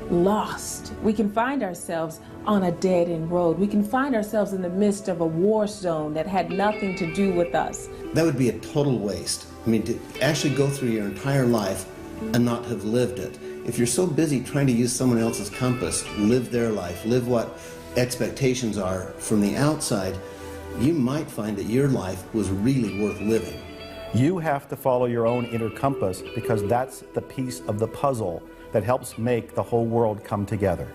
lost. We can find ourselves on a dead-end road. We can find ourselves in the midst of a war zone that had nothing to do with us. That would be a total waste. I mean, to actually go through your entire life and not have lived it. If you're so busy trying to use someone else's compass, live their life, live what expectations are from the outside, you might find that your life was really worth living. You have to follow your own inner compass because that's the piece of the puzzle that helps make the whole world come together.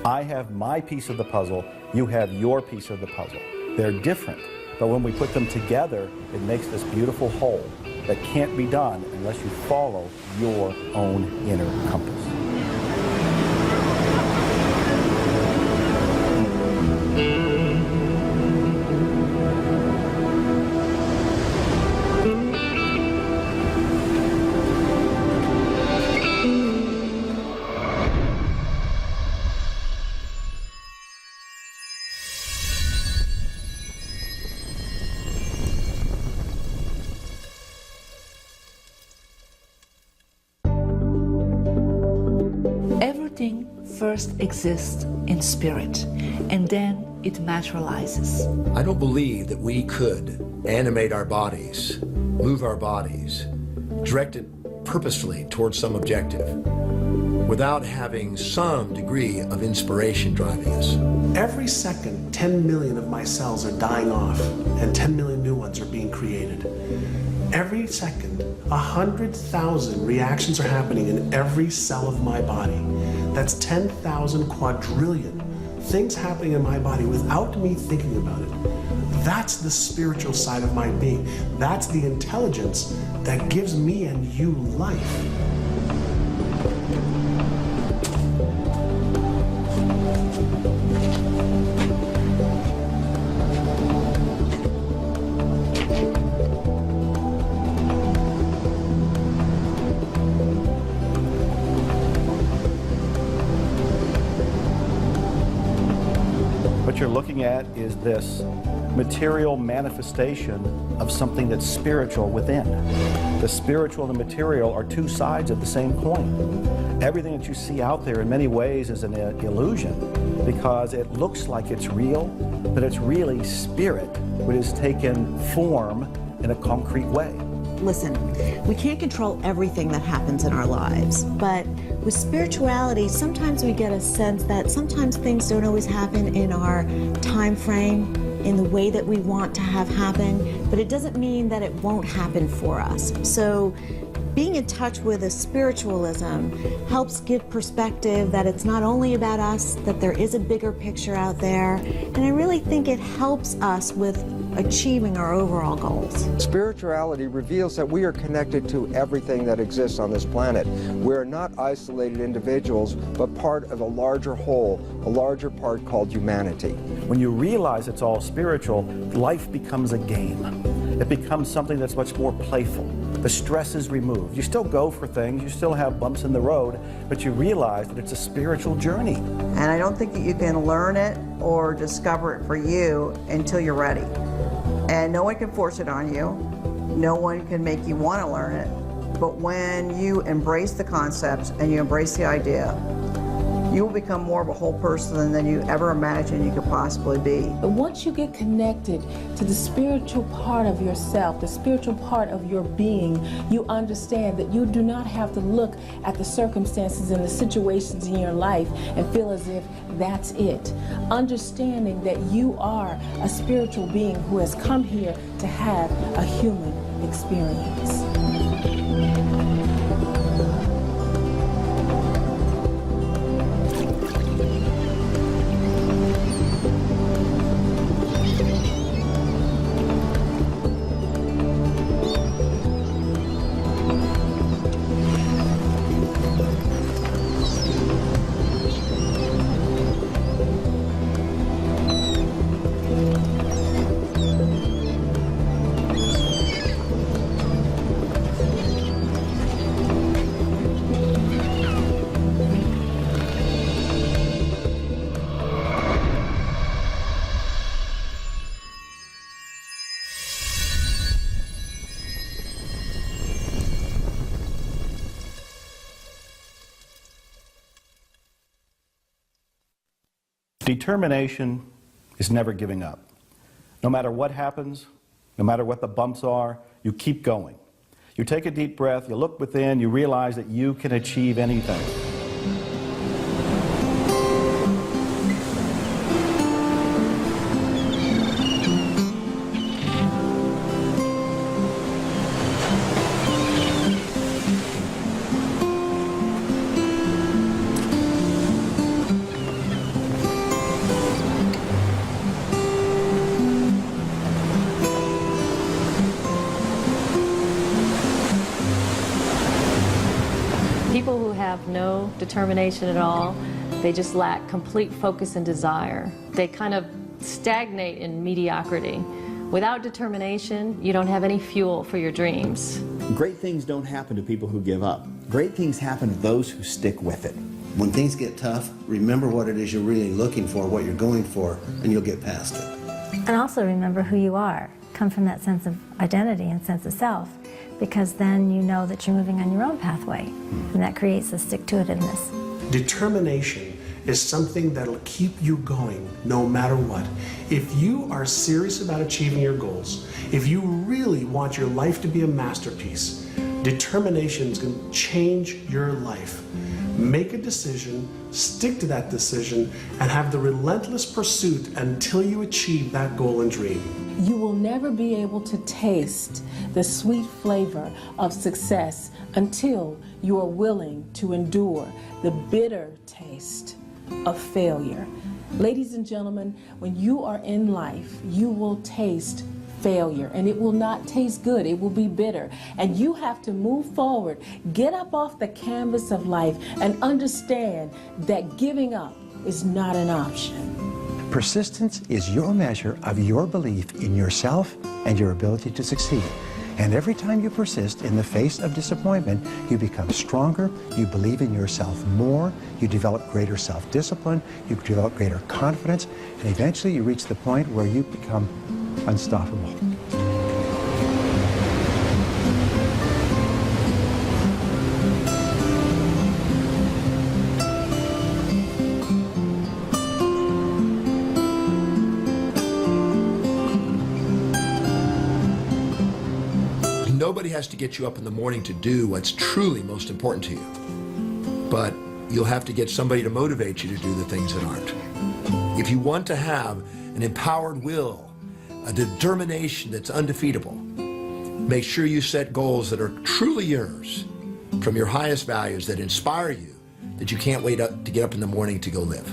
I have my piece of the puzzle, you have your piece of the puzzle. They're different, but when we put them together, it makes this beautiful whole that can't be done unless you follow your own inner compass. Everything first exists in spirit, and then it materializes. I don't believe that we could animate our bodies, move our bodies, direct it purposefully towards some objective without having some degree of inspiration driving us. Every second, 10 million of my cells are dying off, and 10 million new ones are being created. Every second, 100,000 reactions are happening in every cell of my body. That's 10,000 quadrillion things happening in my body without me thinking about it. That's the spiritual side of my being. That's the intelligence that gives me and you life. What you're looking at is this material manifestation of something that's spiritual within. The spiritual and the material are two sides of the same coin. Everything that you see out there in many ways is an illusion because it looks like it's real, but it's really spirit which has taken form in a concrete way. Listen, we can't control everything that happens in our lives, but with spirituality, sometimes we get a sense that sometimes things don't always happen in our time frame, in the way that we want to have happen, but it doesn't mean that it won't happen for us. So being in touch with a spiritualism helps give perspective that it's not only about us, that there is a bigger picture out there, and I really think it helps us with achieving our overall goals. Spirituality reveals that we are connected to everything that exists on this planet. We're not isolated individuals, but part of a larger whole, a larger part called humanity. When you realize it's all spiritual, life becomes a game. It becomes something that's much more playful. The stress is removed. You still go for things, you still have bumps in the road, but you realize that it's a spiritual journey. And I don't think that you can learn it or discover it for you until you're ready. And no one can force it on you. No one can make you want to learn it. But when you embrace the concepts and you embrace the idea, you will become more of a whole person than you ever imagined you could possibly be. But once you get connected to the spiritual part of yourself, the spiritual part of your being, you understand that you do not have to look at the circumstances and the situations in your life and feel as if that's it. Understanding that you are a spiritual being who has come here to have a human experience. Determination is never giving up. No matter what happens, no matter what the bumps are, you keep going. You take a deep breath, you look within, you realize that you can achieve anything. People who have no determination at all, they just lack complete focus and desire. They kind of stagnate in mediocrity. Without determination, you don't have any fuel for your dreams. Great things don't happen to people who give up. Great things happen to those who stick with it. When things get tough, remember what it is you're really looking for, what you're going for, and you'll get past it. And also remember who you are. Come from that sense of identity and sense of self, because then you know that you're moving on your own pathway, and that creates a stick-to-itiveness. Determination is something that'll keep you going no matter what. If you are serious about achieving your goals, if you really want your life to be a masterpiece, determination is going to change your life. Make a decision, stick to that decision, and have the relentless pursuit until you achieve that goal and dream. You will never be able to taste the sweet flavor of success until you are willing to endure the bitter taste of failure. Ladies and gentlemen, when you are in life, you will taste failure, and it will not taste good. It will be bitter, and you have to move forward, get up off the canvas of life, and understand that giving up is not an option. Persistence is your measure of your belief in yourself and your ability to succeed. And every time you persist in the face of disappointment, you become stronger, you believe in yourself more, you develop greater self-discipline, you develop greater confidence, and eventually you reach the point where you become unstoppable. Nobody has to get you up in the morning to do what's truly most important to you. But you'll have to get somebody to motivate you to do the things that aren't. If you want to have an empowered will, a determination that's undefeatable, make sure you set goals that are truly yours, from your highest values that inspire you, that you can't wait up to get up in the morning to go live.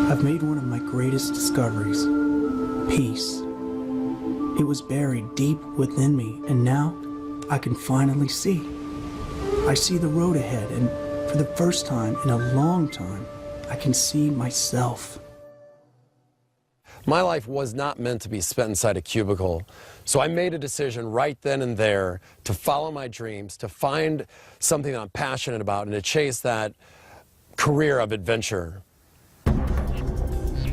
I've made one of my greatest discoveries, peace. It was buried deep within me, and now I can finally see. I see the road ahead, and for the first time in a long time, I can see myself. My life was not meant to be spent inside a cubicle, so I made a decision right then and there to follow my dreams, to find something that I'm passionate about, and to chase that career of adventure.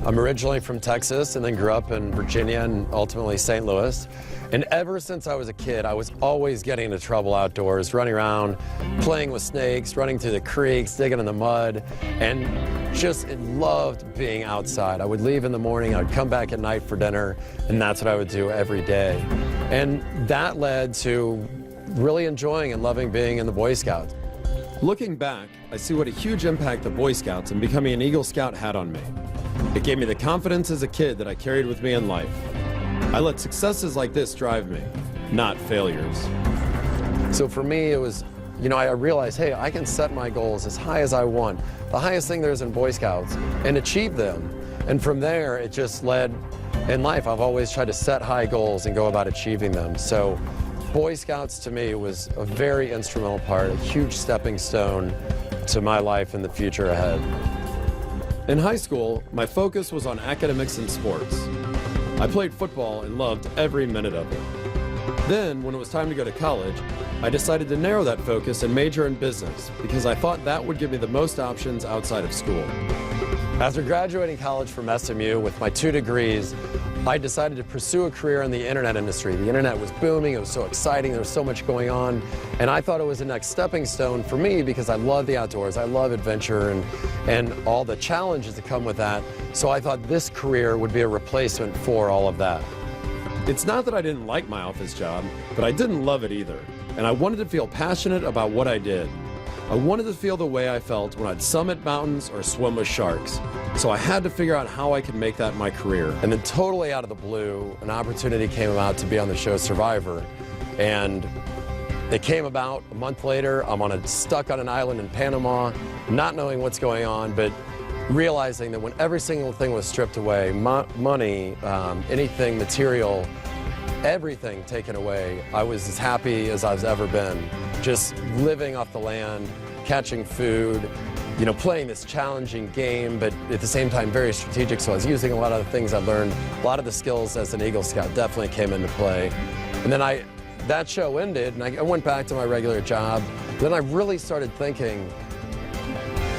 I'm originally from Texas and then grew up in Virginia and ultimately St. Louis. And ever since I was a kid, I was always getting into trouble outdoors, running around, playing with snakes, running through the creeks, digging in the mud, and just loved being outside. I would leave in the morning, I'd come back at night for dinner, and that's what I would do every day. And that led to really enjoying and loving being in the Boy Scouts. Looking back, I see what a huge impact the Boy Scouts and becoming an Eagle Scout had on me. It gave me the confidence as a kid that I carried with me in life. I let successes like this drive me, not failures. So for me, it was, I realized, hey, I can set my goals as high as I want, the highest thing there is in Boy Scouts, and achieve them. And from there, it just led, in life, I've always tried to set high goals and go about achieving them. So Boy Scouts to me was a very instrumental part, a huge stepping stone to my life and the future ahead. In high school, my focus was on academics and sports. I played football and loved every minute of it. Then, when it was time to go to college, I decided to narrow that focus and major in business because I thought that would give me the most options outside of school. After graduating college from SMU with my 2 degrees, I decided to pursue a career in the internet industry. The internet was booming, it was so exciting, there was so much going on, and I thought it was the next stepping stone for me because I love the outdoors, I love adventure and all the challenges that come with that. So I thought this career would be a replacement for all of that. It's not that I didn't like my office job, but I didn't love it either, and I wanted to feel passionate about what I did. I wanted to feel the way I felt when I'd summit mountains or swim with sharks. So I had to figure out how I could make that my career. And then totally out of the blue, an opportunity came about to be on the show Survivor. And it came about a month later. I'm stuck on an island in Panama, not knowing what's going on, but realizing that when every single thing was stripped away, money, anything material, everything taken away, I was as happy as I've ever been. Just living off the land, catching food, you know, playing this challenging game, but at the same time very strategic. So I was using a lot of the things I learned. A lot of the skills as an Eagle Scout definitely came into play. And then that show ended, and I went back to my regular job. Then I really started thinking,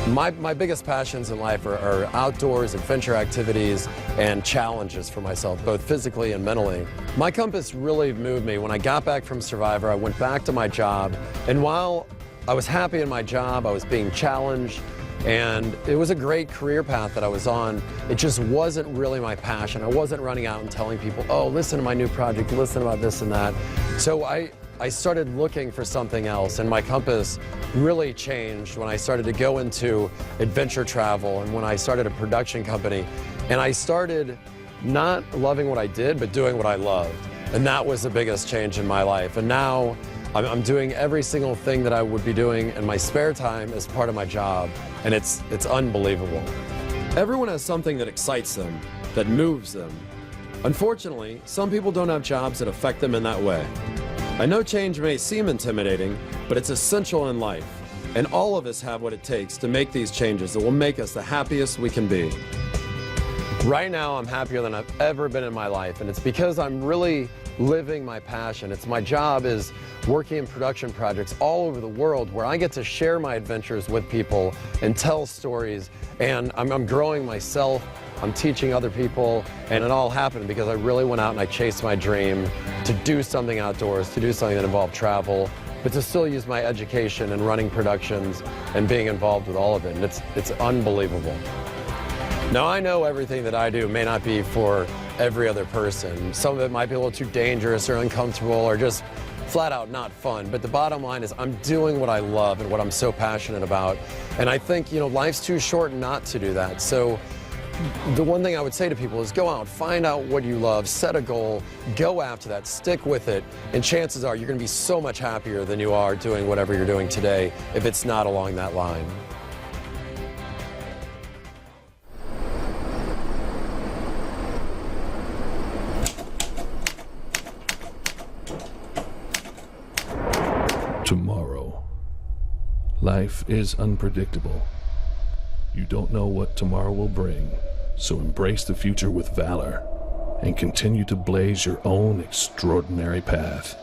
my biggest passions in life are outdoors, adventure activities, and challenges for myself, both physically and mentally. My compass really moved me. When I got back from Survivor, I went back to my job, and while I was happy in my job, I was being challenged, and it was a great career path that I was on. It just wasn't really my passion. I wasn't running out and telling people, oh, listen to my new project, listen about this and that. So I started looking for something else, and my compass really changed when I started to go into adventure travel and when I started a production company. And I started not loving what I did, but doing what I loved. And that was the biggest change in my life. And now I'm doing every single thing that I would be doing in my spare time as part of my job. And it's unbelievable. Everyone has something that excites them, that moves them. Unfortunately, some people don't have jobs that affect them in that way. I know change may seem intimidating, but it's essential in life. And all of us have what it takes to make these changes that will make us the happiest we can be. Right now, I'm happier than I've ever been in my life, and it's because I'm really living my passion. My job is working in production projects all over the world where I get to share my adventures with people and tell stories, and I'm growing myself, I'm teaching other people, and it all happened because I really went out and I chased my dream to do something outdoors, to do something that involved travel, but to still use my education and running productions and being involved with all of it, and it's unbelievable. Now, I know everything that I do may not be for every other person. Some of it might be a little too dangerous or uncomfortable or just flat out not fun, but the bottom line is I'm doing what I love and what I'm so passionate about, and I think, you know, life's too short not to do that. So the one thing I would say to people is go out, find out what you love, set a goal, go after that, stick with it, and chances are you're going to be so much happier than you are doing whatever you're doing today if it's not along that line. Tomorrow. Life is unpredictable. You don't know what tomorrow will bring, so embrace the future with valor and continue to blaze your own extraordinary path.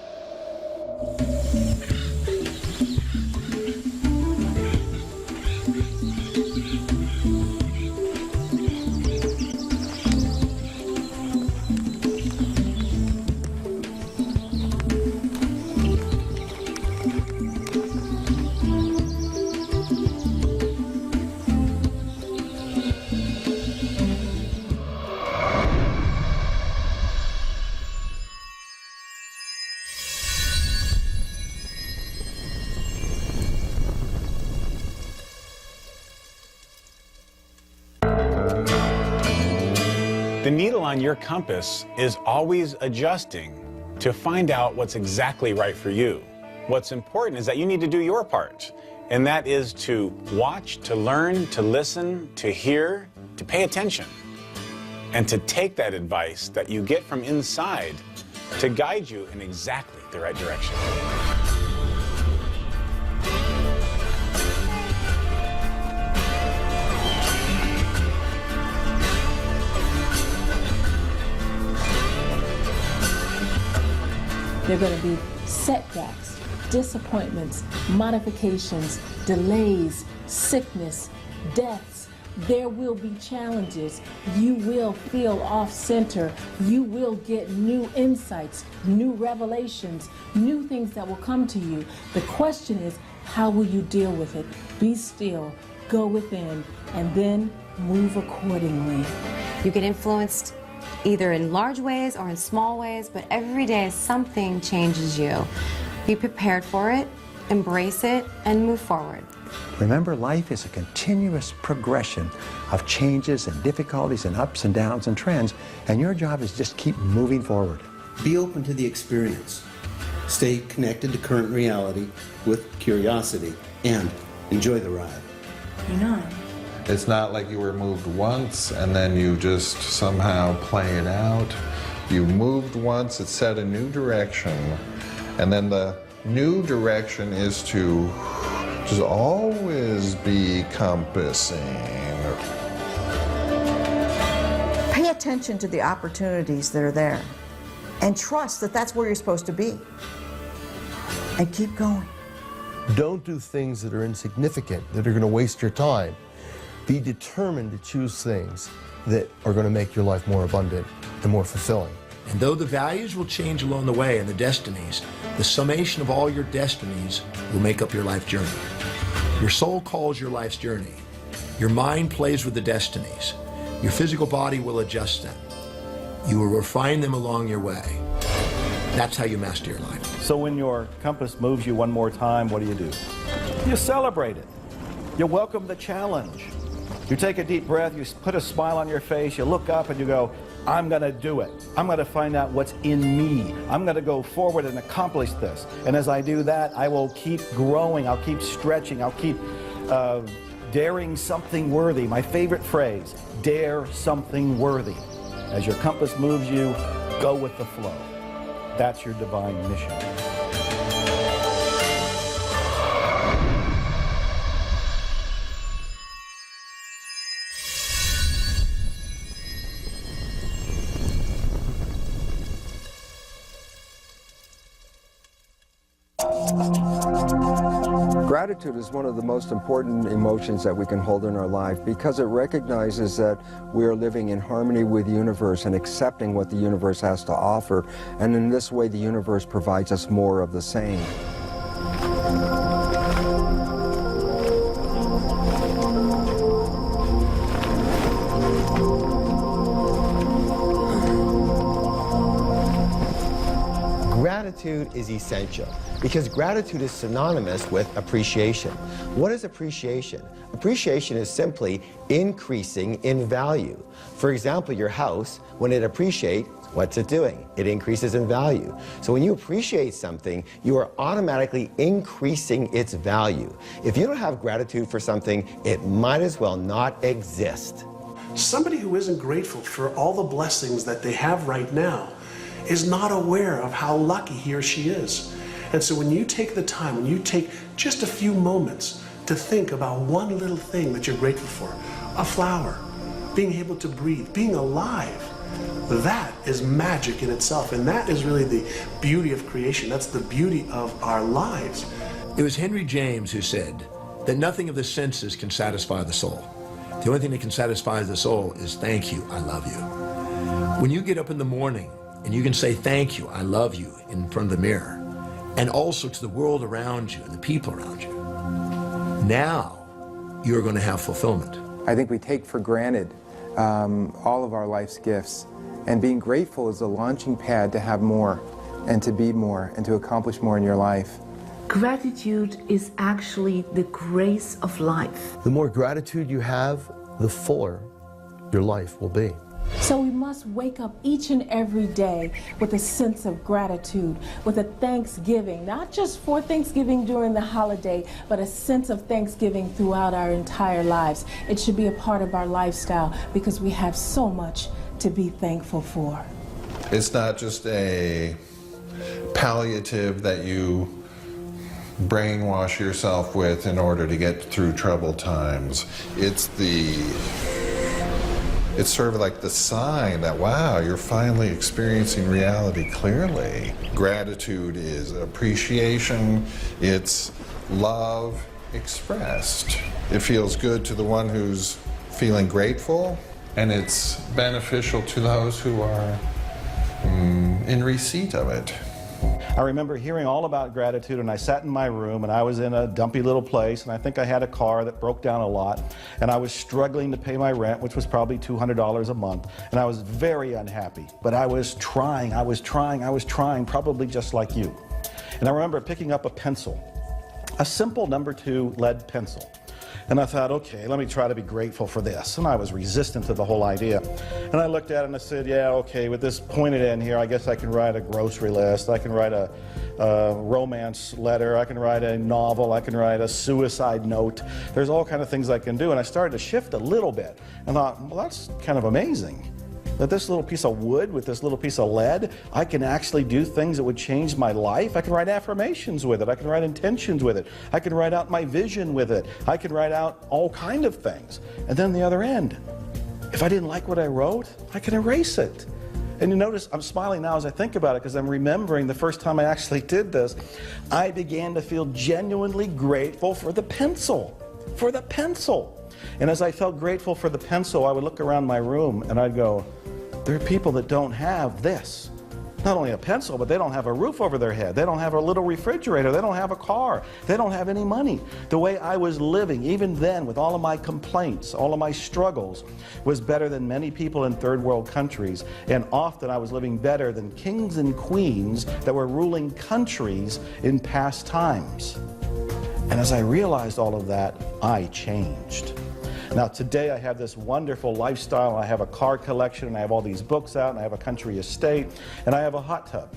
The needle on your compass is always adjusting to find out what's exactly right for you. What's important is that you need to do your part, and that is to watch, to learn, to listen, to hear, to pay attention, and to take that advice that you get from inside to guide you in exactly the right direction. There are going to be setbacks, disappointments, modifications, delays, sickness, deaths. There will be challenges. You will feel off center. You will get new insights, new revelations, new things that will come to you. The question is, how will you deal with it? Be still, go within, and then move accordingly. You get influenced either in large ways or in small ways, but every day something changes you. Be prepared for it, embrace it, and move forward. Remember, life is a continuous progression of changes and difficulties and ups and downs and trends, and your job is just keep moving forward. Be open to the experience. Stay connected to current reality with curiosity, and enjoy the ride. It's not like you were moved once and then you just somehow play it out. You moved once, it set a new direction, and then the new direction is to just always be compassing. Pay attention to the opportunities that are there and trust that that's where you're supposed to be. And keep going. Don't do things that are insignificant, that are going to waste your time. Be determined to choose things that are going to make your life more abundant and more fulfilling. And though the values will change along the way and the destinies, the summation of all your destinies will make up your life journey. Your soul calls your life's journey. Your mind plays with the destinies. Your physical body will adjust them. You will refine them along your way. That's how you master your life. So when your compass moves you one more time, what do? You celebrate it. You welcome the challenge. You take a deep breath, you put a smile on your face, you look up and you go, I'm going to do it. I'm going to find out what's in me. I'm going to go forward and accomplish this. And as I do that, I will keep growing, I'll keep stretching, I'll keep daring something worthy. My favorite phrase, dare something worthy. As your compass moves you, go with the flow. That's your divine mission. Gratitude is one of the most important emotions that we can hold in our life because it recognizes that we are living in harmony with the universe and accepting what the universe has to offer. And in this way, the universe provides us more of the same. Gratitude is essential because gratitude is synonymous with appreciation. What is appreciation? Appreciation is simply increasing in value. For example, your house, when it appreciates, what's it doing? It increases in value. So when you appreciate something, you are automatically increasing its value. If you don't have gratitude for something, it might as well not exist. Somebody who isn't grateful for all the blessings that they have right now is not aware of how lucky he or she is. And so when you take the time, when you take just a few moments to think about one little thing that you're grateful for, a flower, being able to breathe, being alive, that is magic in itself. And that is really the beauty of creation. That's the beauty of our lives. It was Henry James who said that nothing of the senses can satisfy the soul. The only thing that can satisfy the soul is thank you, I love you. When you get up in the morning and you can say thank you, I love you in front of the mirror, and also to the world around you and the people around you, now you're going to have fulfillment. I think we take for granted all of our life's gifts, and being grateful is a launching pad to have more and to be more and to accomplish more in your life. Gratitude is actually the grace of life. The more gratitude you have, the fuller your life will be. So we must wake up each and every day with a sense of gratitude, with a thanksgiving, not just for Thanksgiving during the holiday, but a sense of thanksgiving throughout our entire lives. It should be a part of our lifestyle because we have so much to be thankful for. It's not just a palliative that you brainwash yourself with in order to get through troubled times. It's It's sort of like the sign that, wow, you're finally experiencing reality clearly. Gratitude is appreciation, it's love expressed. It feels good to the one who's feeling grateful, and it's beneficial to those who are in receipt of it. I remember hearing all about gratitude, and I sat in my room, and I was in a dumpy little place, and I think I had a car that broke down a lot, and I was struggling to pay my rent, which was probably $200 a month, and I was very unhappy. But I was trying, probably just like you. And I remember picking up a pencil, a simple number 2 lead pencil. And I thought, okay, let me try to be grateful for this. And I was resistant to the whole idea. And I looked at it and I said, yeah, okay, with this pointed end here, I guess I can write a grocery list, I can write a romance letter, I can write a novel, I can write a suicide note. There's all kinds of things I can do. And I started to shift a little bit and thought, well, that's kind of amazing. That this little piece of wood with this little piece of lead, I can actually do things that would change my life. I can write affirmations with it. I can write intentions with it. I can write out my vision with it. I can write out all kinds of things. And then the other end, if I didn't like what I wrote, I can erase it. And you notice I'm smiling now as I think about it because I'm remembering the first time I actually did this. I began to feel genuinely grateful for the pencil. For the pencil. And as I felt grateful for the pencil, I would look around my room and I'd go, there are people that don't have this. Not only a pencil, but they don't have a roof over their head. They don't have a little refrigerator. They don't have a car. They don't have any money. The way I was living, even then, with all of my complaints, all of my struggles, was better than many people in third world countries. And often I was living better than kings and queens that were ruling countries in past times. And as I realized all of that, I changed. Now today I have this wonderful lifestyle, and I have a car collection, and I have all these books out, and I have a country estate, and I have a hot tub.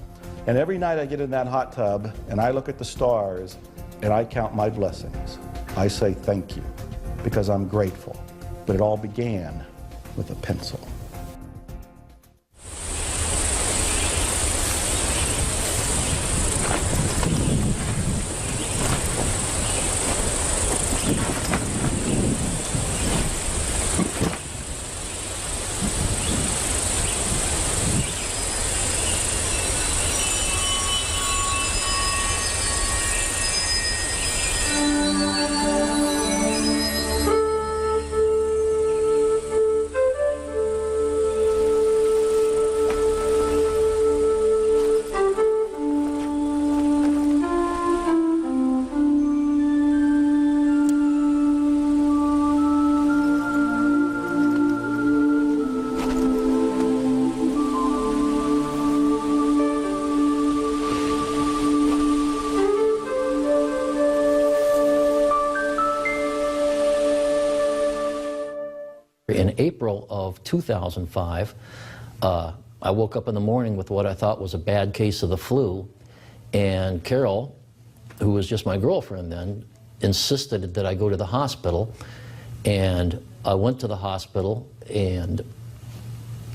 And every night I get in that hot tub and I look at the stars and I count my blessings. I say thank you because I'm grateful. But it all began with a pencil. In April of 2005, I woke up in the morning with what I thought was a bad case of the flu, and Carol, who was just my girlfriend then, insisted that I go to the hospital, and I went to the hospital, and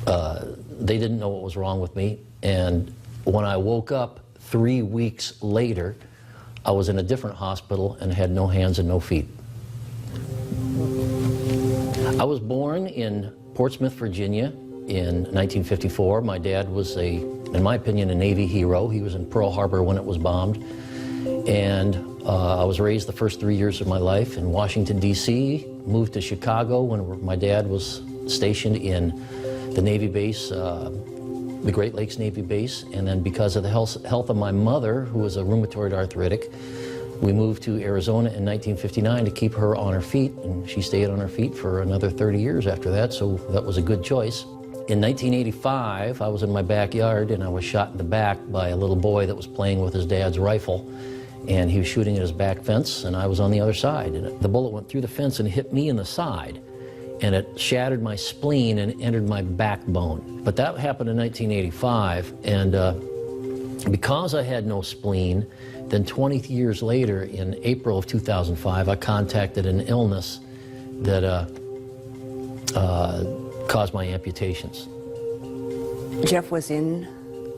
they didn't know what was wrong with me, and when I woke up 3 weeks later, I was in a different hospital and had no hands and no feet. I was born in Portsmouth, Virginia in 1954. My dad was in my opinion, a Navy hero. He was in Pearl Harbor when it was bombed. And I was raised the first 3 years of my life in Washington, D.C., moved to Chicago when my dad was stationed in the Navy base, the Great Lakes Navy base. And then because of the health of my mother, who was a rheumatoid arthritic, we moved to Arizona in 1959 to keep her on her feet, and she stayed on her feet for another 30 years after that, so that was a good choice. In 1985, I was in my backyard and I was shot in the back by a little boy that was playing with his dad's rifle, and he was shooting at his back fence, and I was on the other side. And the bullet went through the fence and hit me in the side, and it shattered my spleen and entered my backbone. But that happened in 1985, and because I had no spleen, then 20 years later, in April of 2005, I contacted an illness that caused my amputations. Jeff was in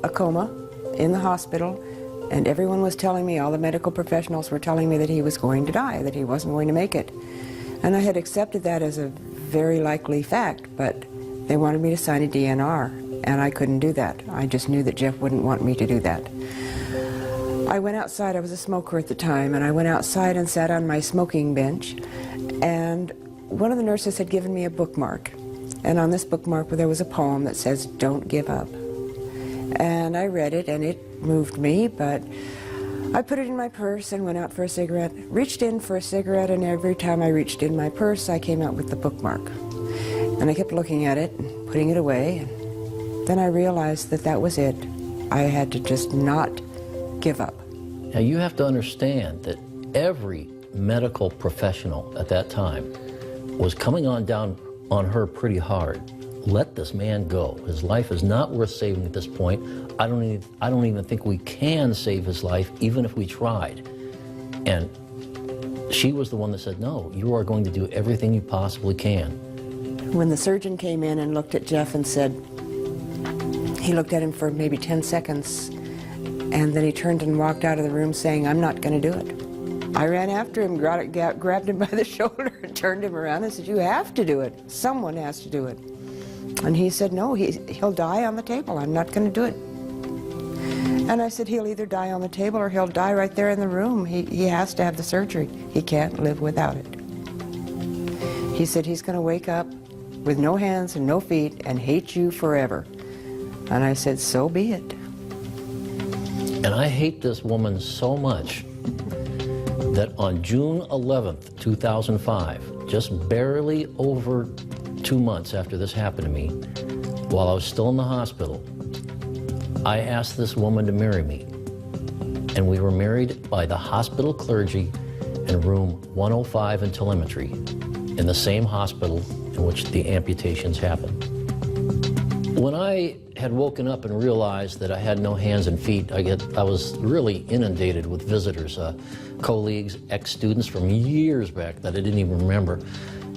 a coma in the hospital, and everyone was telling me, all the medical professionals were telling me that he was going to die, that he wasn't going to make it. And I had accepted that as a very likely fact, but They wanted me to sign a DNR, and I couldn't do that. I just knew that Jeff wouldn't want me to do that. I went outside, I was a smoker at the time, and I went outside and sat on my smoking bench, and one of the nurses had given me a bookmark. And on this bookmark there was a poem that says, "Don't give up." And I read it, and it moved me, but I put it in my purse and went out for a cigarette, reached in for a cigarette, and every time I reached in my purse, I came out with the bookmark. And I kept looking at it and putting it away. And then I realized that that was it. I had to just not give up. Now you have to understand that every medical professional at that time was coming on down on her pretty hard. Let this man go. His life is not worth saving at this point. I don't even think we can save his life, even if we tried. And she was the one that said, no, you are going to do everything you possibly can. When the surgeon came in and looked at Jeff and said, he looked at him for maybe 10 seconds, and then he turned and walked out of the room saying, I'm not going to do it. I ran after him, grabbed him by the shoulder and turned him around and said, you have to do it. Someone has to do it. And he said, no, he'll die on the table. I'm not going to do it. And I said, he'll either die on the table or he'll die right there in the room. He has to have the surgery. He can't live without it. He said he's going to wake up with no hands and no feet and hate you forever. And I said, so be it. And I hate this woman so much that on June 11th, 2005, just barely over 2 months after this happened to me, while I was still in the hospital, I asked this woman to marry me. And we were married by the hospital clergy in room 105 in telemetry, in the same hospital in which the amputations happened. When I had woken up and realized that I had no hands and feet, I was really inundated with visitors, colleagues, ex-students from years back that I didn't even remember.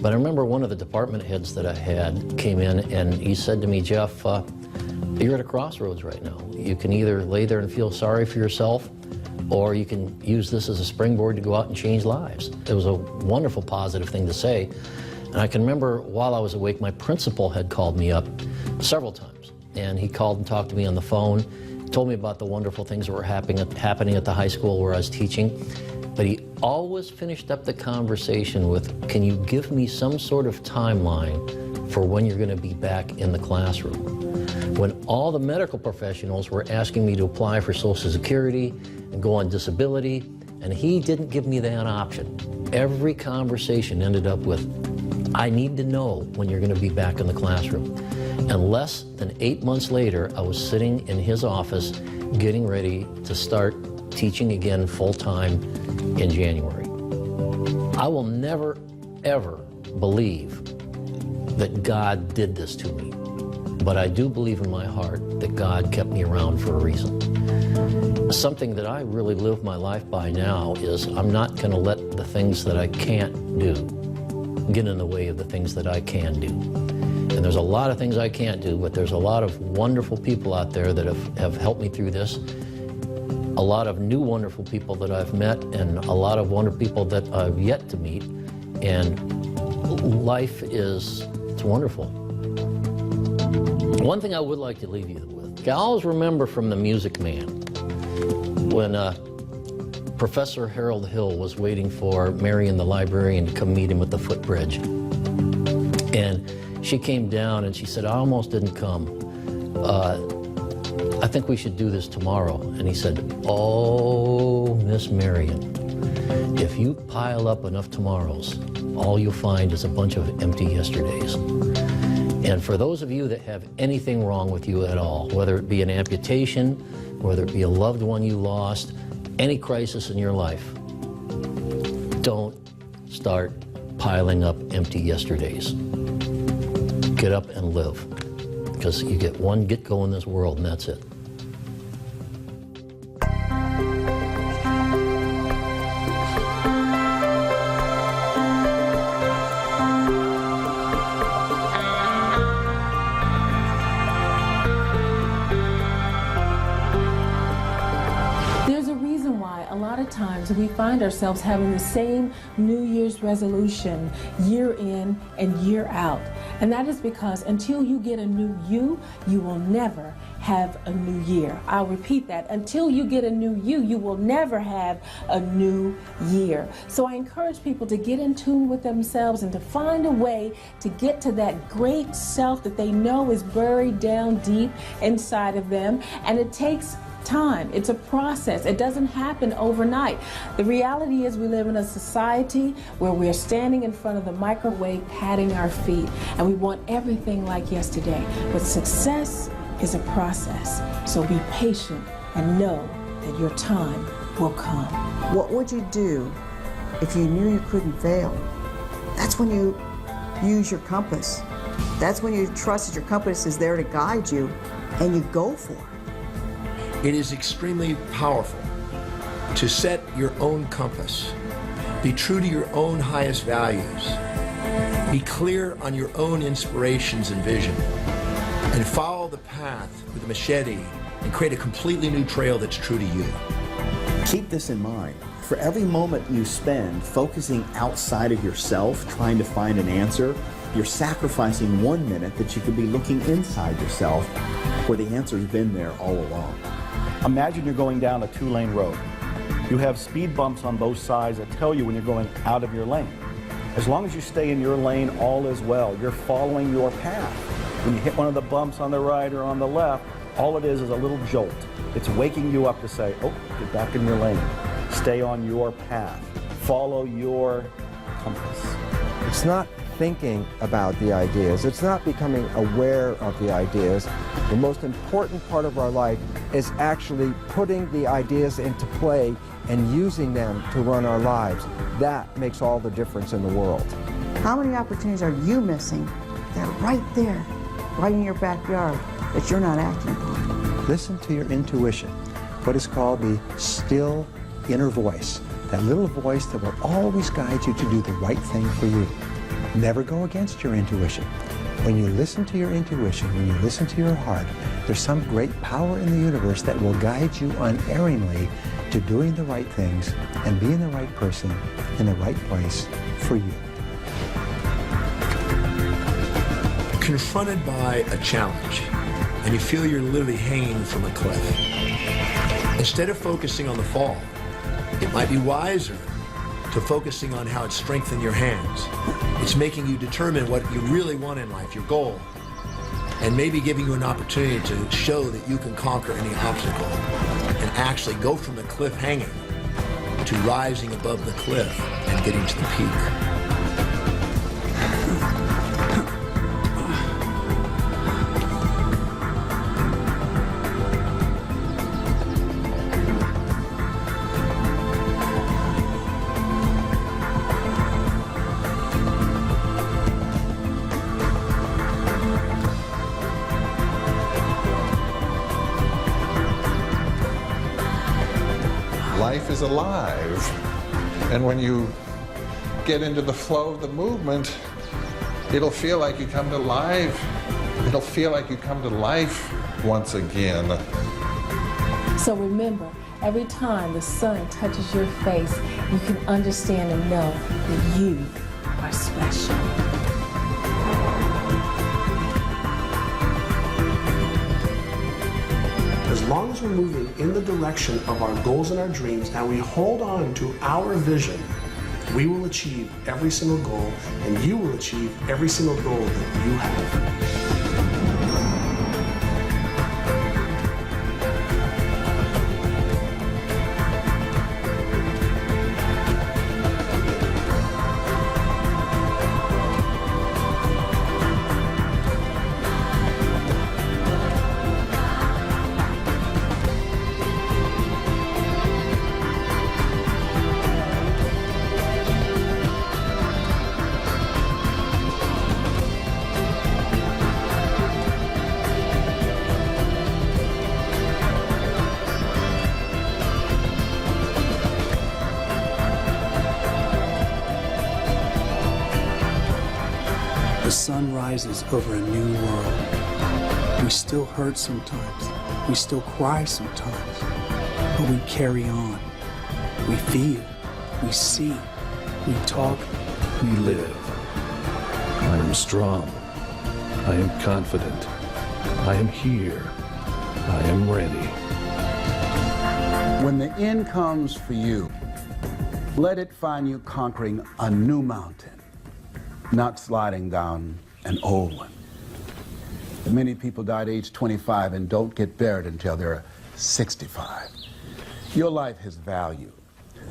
But I remember one of the department heads that I had came in and he said to me, Jeff, you're at a crossroads right now. You can either lay there and feel sorry for yourself, or you can use this as a springboard to go out and change lives. It was a wonderful, positive thing to say. And I can remember while I was awake, my principal had called me up several times. And he called and talked to me on the phone, told me about the wonderful things that were happening at the high school where I was teaching. But he always finished up the conversation with, can you give me some sort of timeline for when you're going to be back in the classroom? When all the medical professionals were asking me to apply for Social Security and go on disability, and he didn't give me that option. Every conversation ended up with, I need to know when you're going to be back in the classroom. And less than 8 months later, I was sitting in his office getting ready to start teaching again full-time in January. I will never, ever believe that God did this to me. But I do believe in my heart that God kept me around for a reason. Something that I really live my life by now is I'm not going to let the things that I can't do get in the way of the things that I can do. And there's a lot of things I can't do, but there's a lot of wonderful people out there that have helped me through this. A lot of new wonderful people that I've met, and a lot of wonderful people that I've yet to meet. And life it's wonderful. One thing I would like to leave you with, I always remember from The Music Man, when Professor Harold Hill was waiting for Marion the librarian to come meet him at the footbridge. And she came down and she said, I almost didn't come. I think we should do this tomorrow. And he said, oh, Miss Marion, if you pile up enough tomorrows, all you'll find is a bunch of empty yesterdays. And for those of you that have anything wrong with you at all, whether it be an amputation, whether it be a loved one you lost, any crisis in your life, don't start piling up empty yesterdays. Get up and live, because you get one get-go in this world, and that's it. There's a reason why a lot of times we find ourselves having the same New Year's resolution year in and year out. And that is because until you get a new you, you will never have a new year. I'll repeat that. Until you get a new you will never have a new year. So I encourage people to get in tune with themselves and to find a way to get to that great self that they know is buried down deep inside of them. And it takes time. It's a process. It doesn't happen overnight. The reality is we live in a society where we're standing in front of the microwave patting our feet and we want everything like yesterday. But success is a process. So be patient and know that your time will come. What would you do if you knew you couldn't fail? That's when you use your compass. That's when you trust that your compass is there to guide you and you go for it. It is extremely powerful to set your own compass. Be true to your own highest values. Be clear on your own inspirations and vision. And follow the path with a machete and create a completely new trail that's true to you. Keep this in mind. For every moment you spend focusing outside of yourself, trying to find an answer, you're sacrificing 1 minute that you could be looking inside yourself where the answer's been there all along. Imagine you're going down a 2-lane road. You have speed bumps on both sides that tell you when you're going out of your lane. As long as you stay in your lane, all is well. You're following your path. When you hit one of the bumps on the right or on the left, all it is a little jolt. It's waking you up to say, oh, get back in your lane. Stay on your path. Follow your compass. It's not thinking about the ideas. It's not becoming aware of the ideas. The most important part of our life is actually putting the ideas into play and using them to run our lives. That makes all the difference in the world. How many opportunities are you missing? They're right there, right in your backyard, that you're not acting upon. Listen to your intuition, what is called the still inner voice, that little voice that will always guide you to do the right thing for you. Never go against your intuition. When you listen to your intuition, when you listen to your heart, there's some great power in the universe that will guide you unerringly to doing the right things and being the right person in the right place for you. Confronted by a challenge, and you feel you're literally hanging from a cliff. Instead of focusing on the fall, it might be wiser to focusing on how it's strengthened your hands. It's making you determine what you really want in life, your goal, and maybe giving you an opportunity to show that you can conquer any obstacle and actually go from the cliff hanging to rising above the cliff and getting to the peak. Life is alive. And when you get into the flow of the movement, it'll feel like you come to life. It'll feel like you come to life once again. So remember, every time the sun touches your face, you can understand and know that you are special. As long as we're moving in the direction of our goals and our dreams and we hold on to our vision, we will achieve every single goal and you will achieve every single goal that you have. The sun rises over a new world. We still hurt sometimes. We still cry sometimes. But we carry on. We feel, we see, we talk, we live. I am strong. I am confident. I am here. I am ready. When the end comes for you, let it find you conquering a new mountain, not sliding down an old one. Many people die at age 25 and don't get buried until they're 65. Your life has value.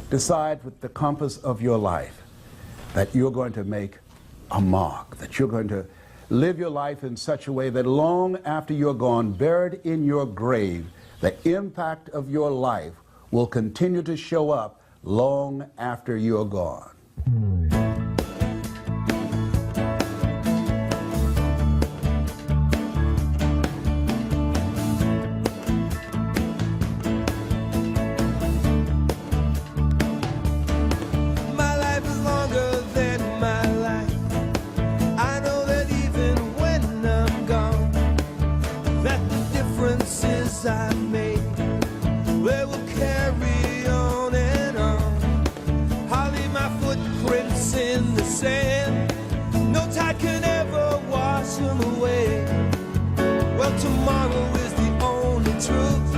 Decide with the compass of your life that you're going to make a mark, that you're going to live your life in such a way that long after you're gone, buried in your grave, the impact of your life will continue to show up long after you're gone. My life is longer than my life. I know that even when I'm gone, that the differences I made, they will carry on and on. I'll leave my footprints in the sand. No tide can ever wash them away. Well, tomorrow is the only truth.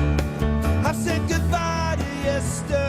I've said goodbye to yesterday.